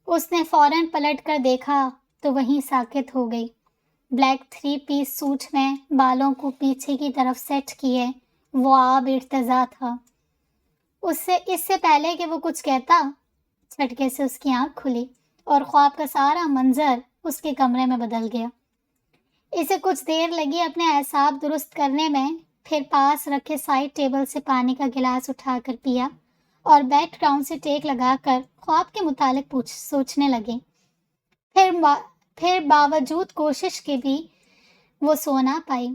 اس نے فوراً پلٹ کر دیکھا تو وہیں ساکت ہو گئی۔ بلیک 3 پیس سوٹ میں بالوں کو پیچھے کی طرف سیٹ کیے وہ آب ارتضا تھا۔ اس سے پہلے کہ وہ کچھ کہتا، جھٹکے سے اس کی آنکھ کھلی اور خواب کا سارا منظر اس کے کمرے میں بدل گیا۔ اسے کچھ دیر لگی اپنے اعصاب درست کرنے میں، پھر پاس رکھے سائڈ ٹیبل سے پانی کا گلاس اٹھا کر پیا اور بیک گراؤنڈ سے ٹیک لگا کر خواب کے متعلق سوچنے لگے۔ پھر باوجود کوشش کے بھی وہ سو نہ پائی۔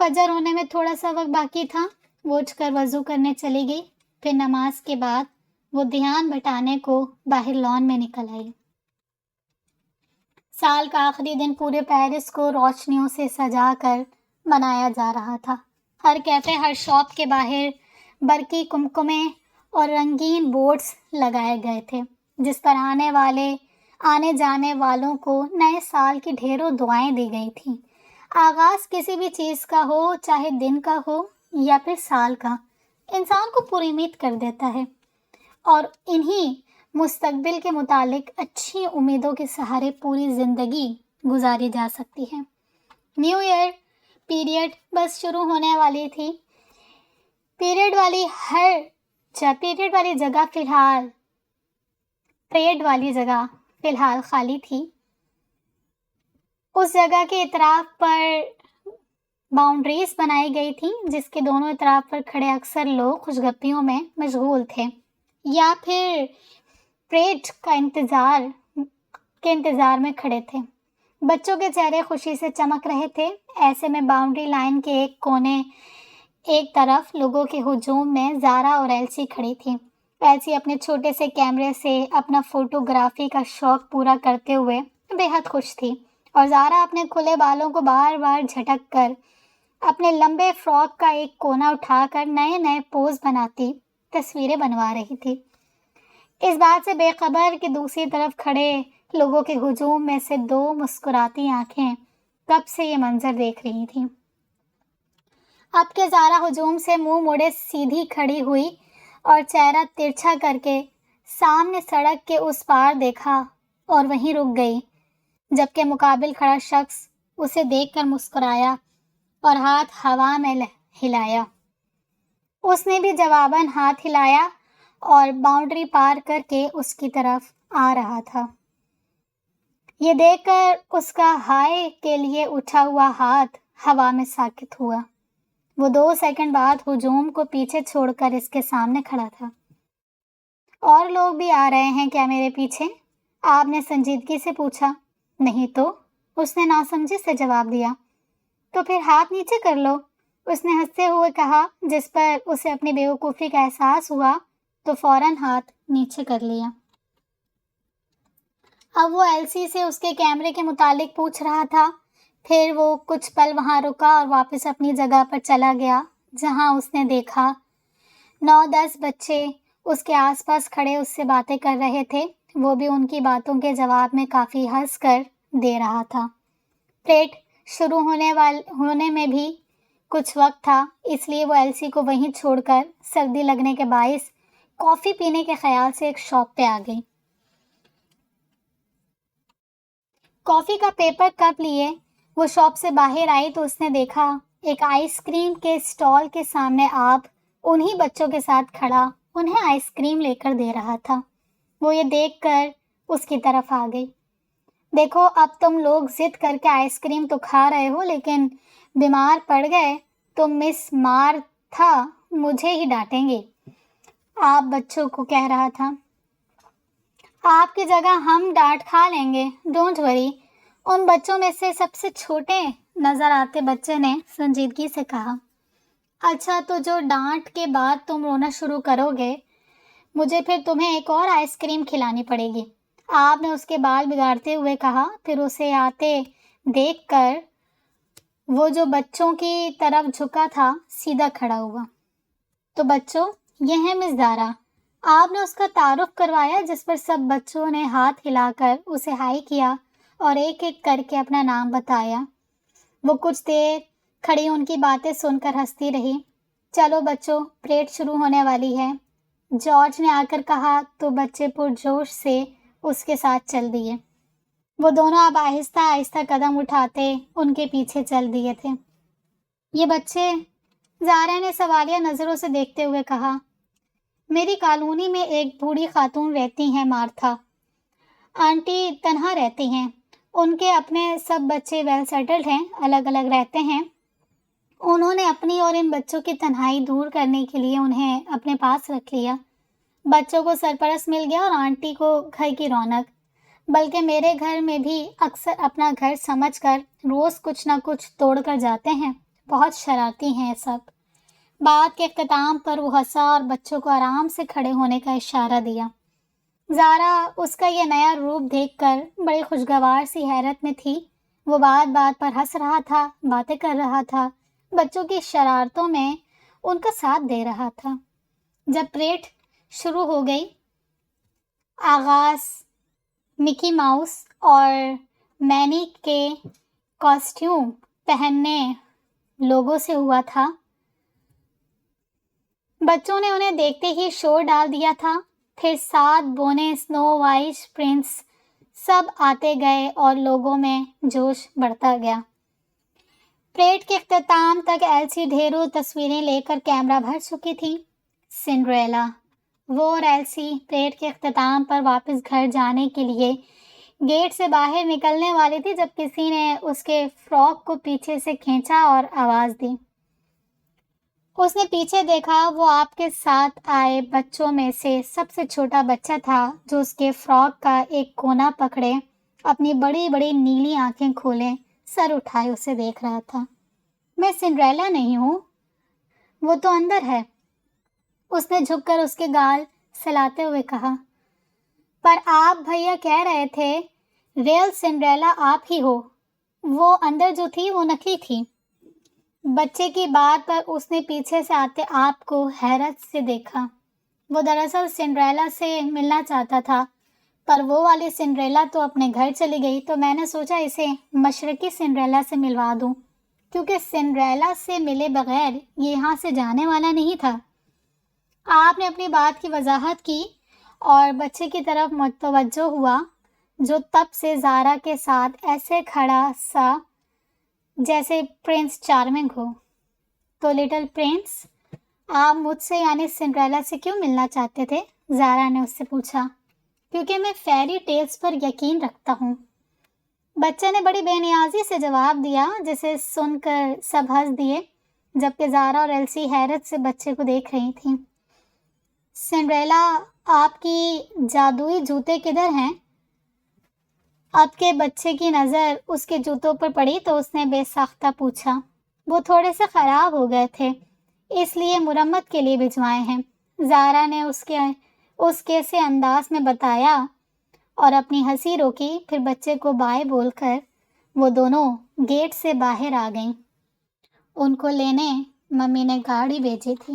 فجر ہونے میں تھوڑا سا وقت باقی تھا۔ وہ اٹھ کر وضو کرنے چلی گئی۔ پھر نماز کے بعد وہ دھیان بٹانے کو باہر لان میں نکل آئی۔ سال کا آخری دن پورے پیرس کو روشنیوں سے سجا کر منایا جا رہا تھا۔ ہر کیفے، ہر شاپ کے باہر برقی کمکمے اور رنگین بورڈز لگائے گئے تھے جس پر آنے جانے والوں کو نئے سال کی ڈھیروں دعائیں دی گئی تھیں۔ آغاز کسی بھی چیز کا ہو، چاہے دن کا ہو یا پھر سال کا، انسان کو پوری امید کر دیتا ہے اور انہی مستقبل کے متعلق اچھی امیدوں کے سہارے پوری زندگی گزاری جا سکتی ہے۔ نیو ایئر پیریڈ بس شروع ہونے والی تھی۔ پریڈ والی جگہ فی الحال خالی تھی۔ اس جگہ کے اطراف پر باؤنڈریز بنائی گئی تھی جس کے دونوں اطراف پر کھڑے اکثر لوگ خوشگپیوں میں مشغول تھے یا پھر پریڈ کے انتظار میں کھڑے تھے۔ بچوں کے چہرے خوشی سے چمک رہے تھے۔ ایسے میں باؤنڈری لائن کے ایک طرف لوگوں کے ہجوم میں زارا اور ایلسی کھڑی تھی۔ ایلسی اپنے چھوٹے سے کیمرے سے اپنا فوٹوگرافی کا شوق پورا کرتے ہوئے بے حد خوش تھی اور زارا اپنے کھلے بالوں کو بار بار جھٹک کر اپنے لمبے فراک کا ایک کونا اٹھا کر نئے نئے پوز بناتی تصویریں بنوا رہی تھی، اس بات سے بے خبر کہ دوسری طرف کھڑے لوگوں کے ہجوم میں سے 2 مسکراتی آنکھیں کب سے یہ منظر دیکھ رہی تھیں۔ اب کے زارا ہجوم سے منہ موڑے سیدھی کھڑی ہوئی اور چہرہ ترچھا کر کے سامنے سڑک کے اس پار دیکھا اور وہیں رک گئی، جبکہ مقابل کھڑا شخص اسے دیکھ کر مسکرایا اور ہاتھ ہوا میں ہلایا۔ اس نے بھی جواباً ہاتھ ہلایا اور باؤنڈری پار کر کے اس کی طرف آ رہا تھا۔ یہ دیکھ کر اس کا ہائے کے لیے اٹھا ہوا ہاتھ ہوا میں ساکت ہوا۔ وہ 2 سیکنڈ بعد ہجوم کو پیچھے چھوڑ کر اس کے سامنے کھڑا تھا۔ اور لوگ بھی آ رہے ہیں کیا میرے پیچھے؟ آپ نے سنجیدگی سے پوچھا۔ نہیں تو، اس نے ناسمجھی سے جواب دیا۔ تو پھر ہاتھ نیچے کر لو، اس نے ہنستے ہوئے کہا، جس پر اسے اپنی بیوقوفی کا احساس ہوا تو فوراً ہاتھ نیچے کر لیا۔ اب وہ ایلسی سے اس کے کیمرے کے متعلق پوچھ رہا تھا۔ پھر وہ کچھ پل وہاں رکا اور واپس اپنی جگہ پر چلا گیا جہاں اس نے دیکھا 9-10 بچے اس کے آس پاس کھڑے اس سے باتیں کر رہے تھے، وہ بھی ان کی باتوں کے جواب میں کافی ہنس کر دے رہا تھا۔ پریڈ شروع ہونے میں بھی کچھ وقت تھا، اس لیے وہ ایلسی کو وہیں چھوڑ کر سردی لگنے کے باعث کافی پینے کے خیال سے ایک شاپ پہ آ گئی۔ کافی کا پیپر کپ لیے وہ شاپ سے باہر آئی تو اس نے دیکھا ایک آئس کریم کے اسٹال کے سامنے آپ انہی بچوں کے ساتھ کھڑا انہیں آئس کریم لے کر دے رہا تھا۔ وہ یہ دیکھ کر اس کی طرف آ گئی۔ دیکھو، اب تم لوگ ضد کر کے آئس کریم تو کھا رہے ہو، لیکن بیمار پڑ گئے تو مس مارتھا مجھے ہی ڈانٹیں گے، آپ بچوں کو کہہ رہا تھا۔ آپ کی جگہ ہم ڈانٹ کھا لیں گے، ڈونٹ وری، ان بچوں میں سے سب سے چھوٹے نظر آتے بچے نے سنجیدگی سے کہا۔ اچھا، تو جو ڈانٹ کے بعد تم رونا شروع کرو گے، مجھے پھر تمہیں ایک اور آئس کریم کھلانی پڑے گی، آپ نے اس کے بال بگاڑتے ہوئے کہا۔ پھر اسے آتے دیکھ کر وہ جو بچوں کی طرف جھکا تھا سیدھا کھڑا ہوا۔ تو بچوں، یہ ہے مس زارا، آپ نے اس کا تعارف کروایا، جس پر سب بچوں نے ہاتھ ہلا کر اسے ہائی کیا اور ایک ایک کر کے اپنا نام بتایا۔ وہ کچھ دیر کھڑی ان کی باتیں سن کر ہنستی رہی۔ چلو بچوں، پریڈ شروع ہونے والی ہے، جارج نے آ کر کہا تو بچے پرجوش سے اس کے ساتھ چل دیے۔ وہ دونوں اب آہستہ آہستہ قدم اٹھاتے ان کے پیچھے چل دیے تھے۔ یہ بچے، زارا نے سوالیہ نظروں سے دیکھتے ہوئے کہا۔ میری کالونی میں ایک بوڑھی خاتون رہتی ہیں مارتھا، آنٹی تنہا رہتی ہیں، ان کے اپنے سب بچے ویل سیٹلڈ ہیں، الگ الگ رہتے ہیں۔ انہوں نے اپنی اور ان بچوں کی تنہائی دور کرنے کے لیے انہیں اپنے پاس رکھ لیا۔ بچوں کو سرپرست مل گیا اور آنٹی کو گھر کی رونق، بلکہ میرے گھر میں بھی اکثر اپنا گھر سمجھ کر روز کچھ نہ کچھ توڑ کر جاتے ہیں، بہت شرارتی ہیں سب۔ بات کے اختتام پر وہ ہنسا اور بچوں کو آرام سے کھڑے ہونے کا اشارہ دیا۔ زارا اس کا یہ نیا روپ دیکھ کر بڑی خوشگوار سی حیرت میں تھی۔ وہ بات بات پر ہنس رہا تھا، باتیں کر رہا تھا، بچوں کی شرارتوں میں ان کا ساتھ دے رہا تھا۔ جب پریڈ شروع ہو گئی، آغاز مکی ماؤس اور مینی کے کاسٹیوم پہننے لوگوں سے ہوا تھا۔ بچوں نے انہیں دیکھتے ہی شور ڈال دیا تھا۔ پھر 7 بونے، سنو وائٹ پرنس سب آتے گئے اور لوگوں میں جوش بڑھتا گیا۔ پریڈ کے اختتام تک ایلسی ڈھیروں تصویریں لے کر کیمرہ بھر چکی تھی۔ سنڈریلا، وہ اور ایلسی پریڈ کے اختتام پر واپس گھر جانے کے لیے گیٹ سے باہر نکلنے والی تھی جب کسی نے اس کے فراک کو پیچھے سے کھینچا اور آواز دی۔ اس نے پیچھے دیکھا، وہ آپ کے ساتھ آئے بچوں میں سے سب سے چھوٹا بچہ تھا جو اس کے فراک کا ایک کونا پکڑے اپنی بڑی بڑی نیلی آنکھیں کھولے سر اٹھائے اسے دیکھ رہا تھا۔ میں سنڈریلا نہیں ہوں، وہ تو اندر ہے، اس نے جھک کر اس کے گال سلاتے ہوئے کہا۔ پر آپ بھیا کہہ رہے تھے ریئل سنڈریلا آپ ہی ہو، وہ اندر جو تھی وہ نکلی تھی۔ بچے کی بات پر اس نے پیچھے سے آتے آپ کو حیرت سے دیکھا۔ وہ دراصل سنڈریلا سے ملنا چاہتا تھا، پر وہ والی سنڈریلا تو اپنے گھر چلی گئی، تو میں نے سوچا اسے مشرقی سنڈریلا سے ملوا دوں، کیونکہ سنڈریلا سے ملے بغیر یہ یہاں سے جانے والا نہیں تھا۔ آپ نے اپنی بات کی وضاحت کی اور بچے کی طرف متوجہ ہوا جو تب سے زارا کے ساتھ ایسے کھڑا سا جیسے پرنس چارمنگ ہو۔ تو لٹل پرنس، آپ مجھ سے یعنی سنڈریلا سے کیوں ملنا چاہتے تھے؟ زارا نے اس سے پوچھا۔ کیونکہ میں فیری ٹیلز پر یقین رکھتا ہوں، بچے نے بڑی بے نیازی سے جواب دیا، جسے سن کر سب ہنس دیے، جبکہ زارا اور ایلسی حیرت سے بچے کو دیکھ رہی تھیں۔ سنڈریلا، آپ کی جادوئی جوتے کدھر ہیں؟ اب کے بچے کی نظر اس کے جوتوں پر پڑی تو اس نے بے ساختہ پوچھا۔ وہ تھوڑے سے خراب ہو گئے تھے، اس لیے مرمت کے لیے بھجوائے ہیں، زارا نے اس کے سے انداز میں بتایا اور اپنی ہنسی روکی۔ پھر بچے کو بائے بول کر وہ دونوں گیٹ سے باہر آ گئیں۔ ان کو لینے ممی نے گاڑی بھیجی تھی۔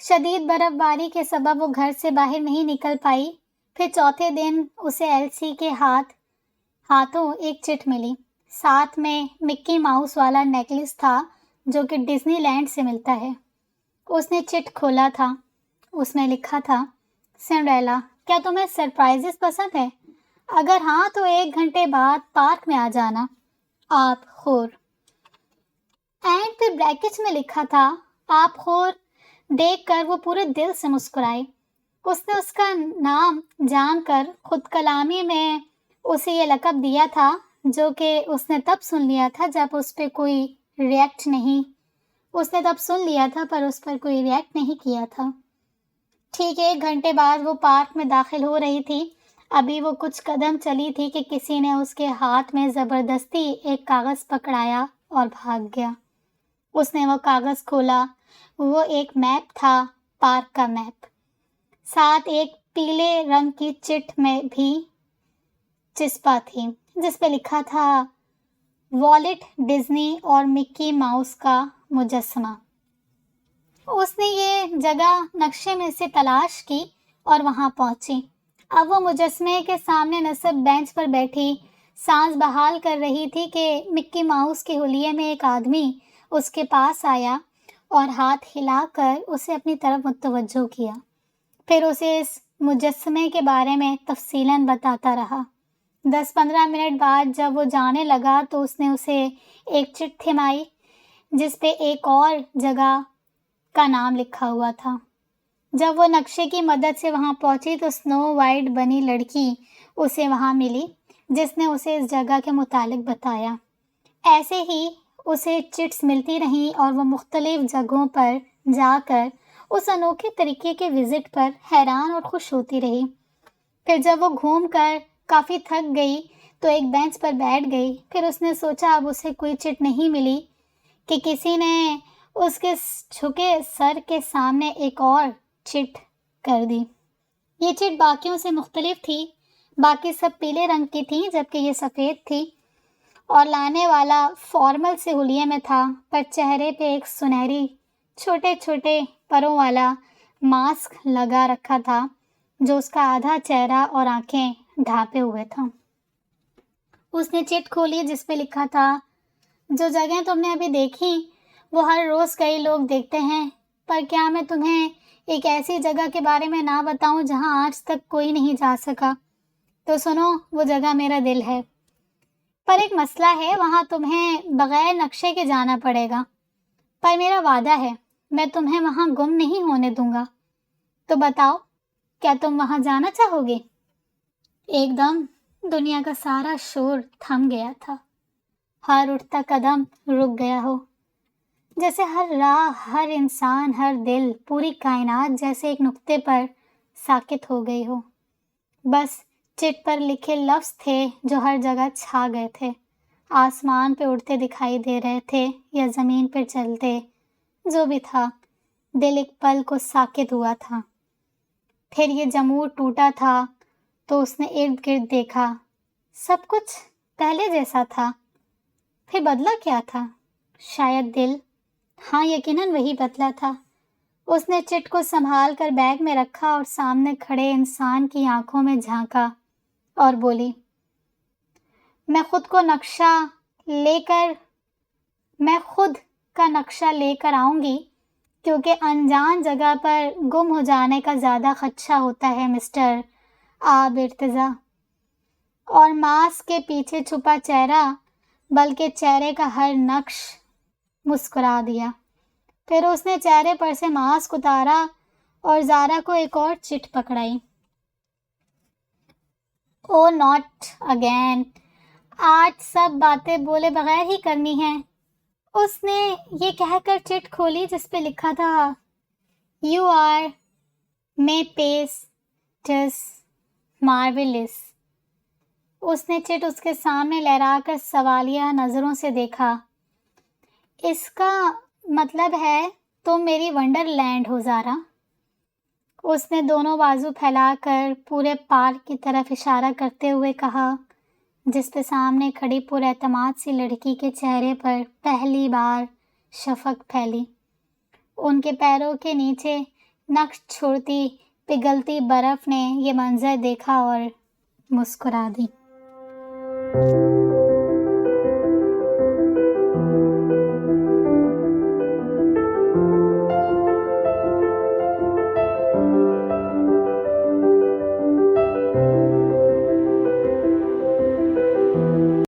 شدید برف باری کے سبب وہ گھر سے باہر نہیں نکل پائی۔ پھر چوتھے دن اسے ایلسی کے ہاتھوں ایک چٹ ملی۔ ساتھ میں مکی ماؤس والا نیکلس تھا جو کہ ڈزنی لینڈ سے ملتا ہے۔ اس نے چٹ کھولا تھا۔ اس میں لکھا تھا، سنڈریلا، کیا تمہیں سرپرائزز پسند ہے؟ اگر ہاں تو 1 گھنٹے بعد پارک میں آ جانا، آپ خور۔ اینڈ پھر بریکٹس میں لکھا تھا، آپ خور۔ دیکھ کر وہ پورے دل سے مسکرائی۔ اس نے اس کا نام جان کر خود کلامی میں اسے یہ لقب دیا تھا جو کہ اس نے تب سن لیا تھا جب اس پہ کوئی ریئیکٹ نہیں اس نے تب سن لیا تھا پر اس پر کوئی ریئیکٹ نہیں کیا تھا۔ ٹھیک 1 گھنٹے بعد وہ پارک میں داخل ہو رہی تھی۔ ابھی وہ کچھ قدم چلی تھی کہ کسی نے اس کے ہاتھ میں زبردستی ایک کاغذ پکڑایا اور بھاگ گیا۔ اس نے وہ کاغذ کھولا۔ وہ ایک میپ تھا، پارک کا میپ۔ ساتھ ایک پیلے رنگ کی چٹ میں بھی چسپاں تھی جس پہ لکھا تھا، والٹ ڈزنی اور مکی ماؤس کا مجسمہ۔ اس نے یہ جگہ نقشے میں سے تلاش کی اور وہاں پہنچی۔ اب وہ مجسمے کے سامنے نصب بینچ پر بیٹھی سانس بحال کر رہی تھی کہ مکی ماؤس کے حلیے میں ایک آدمی اس کے پاس آیا اور ہاتھ ہلا کر اسے اپنی طرف متوجہ کیا۔ پھر اسے اس مجسمے کے بارے میں تفصیلاً بتاتا رہا۔ 10-15 منٹ بعد جب وہ جانے لگا تو اس نے اسے ایک چٹ تھمائی جس پہ ایک اور جگہ کا نام لکھا ہوا تھا۔ جب وہ نقشے کی مدد سے وہاں پہنچی تو سنو وائٹ بنی لڑکی اسے وہاں ملی جس نے اسے اس جگہ کے متعلق بتایا۔ ایسے ہی اسے چٹس ملتی رہیں اور وہ مختلف جگہوں پر جا کر اس انوکھے طریقے کے وزٹ پر حیران اور خوش ہوتی رہی۔ پھر جب وہ گھوم کر کافی تھک گئی تو ایک بینچ پر بیٹھ گئی۔ پھر اس نے سوچا اب اسے کوئی چٹ نہیں ملی کہ کسی نے اس کے جھکے سر کے سامنے ایک اور چٹ کر دی۔ یہ چٹ باقیوں سے مختلف تھی۔ باقی سب پیلے رنگ کی تھیں جبکہ یہ سفید تھی اور لانے والا فارمل سے حلیے میں تھا، پر چہرے پہ ایک سنہری چھوٹے چھوٹے پروں والا ماسک لگا رکھا تھا جو اس کا آدھا چہرہ اور آنکھیں ڈھانپے ہوئے تھا۔ اس نے چٹ کھولی جس پہ لکھا تھا، جو جگہیں تم نے ابھی دیکھی وہ ہر روز کئی لوگ دیکھتے ہیں، پر کیا میں تمہیں ایک ایسی جگہ کے بارے میں نہ بتاؤں جہاں آج تک کوئی نہیں جا سکا؟ تو سنو، وہ جگہ میرا دل ہے، پر ایک مسئلہ ہے، وہاں تمہیں بغیر نقشے کے جانا پڑے گا، پر میرا وعدہ ہے میں تمہیں وہاں گم نہیں ہونے دوں گا۔ تو بتاؤ، کیا تم وہاں جانا چاہو گے؟ ایک دم دنیا کا سارا شور تھم گیا تھا۔ ہر اٹھتا قدم رک گیا ہو، جیسے ہر راہ، ہر انسان، ہر دل، پوری کائنات جیسے ایک نقطے پر ساکت ہو گئی ہو۔ بس چٹ پر لکھے لفظ تھے جو ہر جگہ چھا گئے تھے، آسمان پہ اڑتے دکھائی دے رہے تھے یا زمین پر چلتے، جو بھی تھا، دل ایک پل کو ساکت ہوا تھا۔ پھر یہ جمود ٹوٹا تھا تو اس نے ارد گرد دیکھا، سب کچھ پہلے جیسا تھا۔ پھر بدلا کیا تھا؟ شاید دل۔ ہاں، یقیناً وہی بدلا تھا۔ اس نے چٹ کو سنبھال کر بیگ میں رکھا اور سامنے کھڑے انسان کی آنکھوں میں جھانکا اور بولی، میں خود کا نقشہ لے کر آؤں گی، کیونکہ انجان جگہ پر گم ہو جانے کا زیادہ خدشہ ہوتا ہے مسٹر آب ارتضیٰ۔ اور ماسک کے پیچھے چھپا چہرہ بلکہ چہرے کا ہر نقش مسکرا دیا۔ پھر اس نے چہرے پر سے ماسک اتارا اور زارا کو ایک اور چٹ پکڑائی۔ او ناٹ اگین، آج سب باتیں بولے بغیر ہی کرنی ہیں۔ اس نے یہ کہہ کر چٹ کھولی جس پہ لکھا تھا، یو آر مے پیسٹس مارویلس۔ اس نے چٹ اس کے سامنے لہرا کر سوالیہ نظروں سے دیکھا۔ اس کا مطلب ہے تم میری ونڈر لینڈ ہو زارا۔ اس نے دونوں بازو پھیلا کر پورے پارک کی طرف اشارہ کرتے ہوئے کہا، جس پہ سامنے کھڑی پر اعتماد سی لڑکی کے چہرے پر پہلی بار شفق پھیلی۔ ان کے پیروں کے نیچے نقش چھوڑتی پگھلتی برف نے یہ منظر دیکھا اور مسکرا دی۔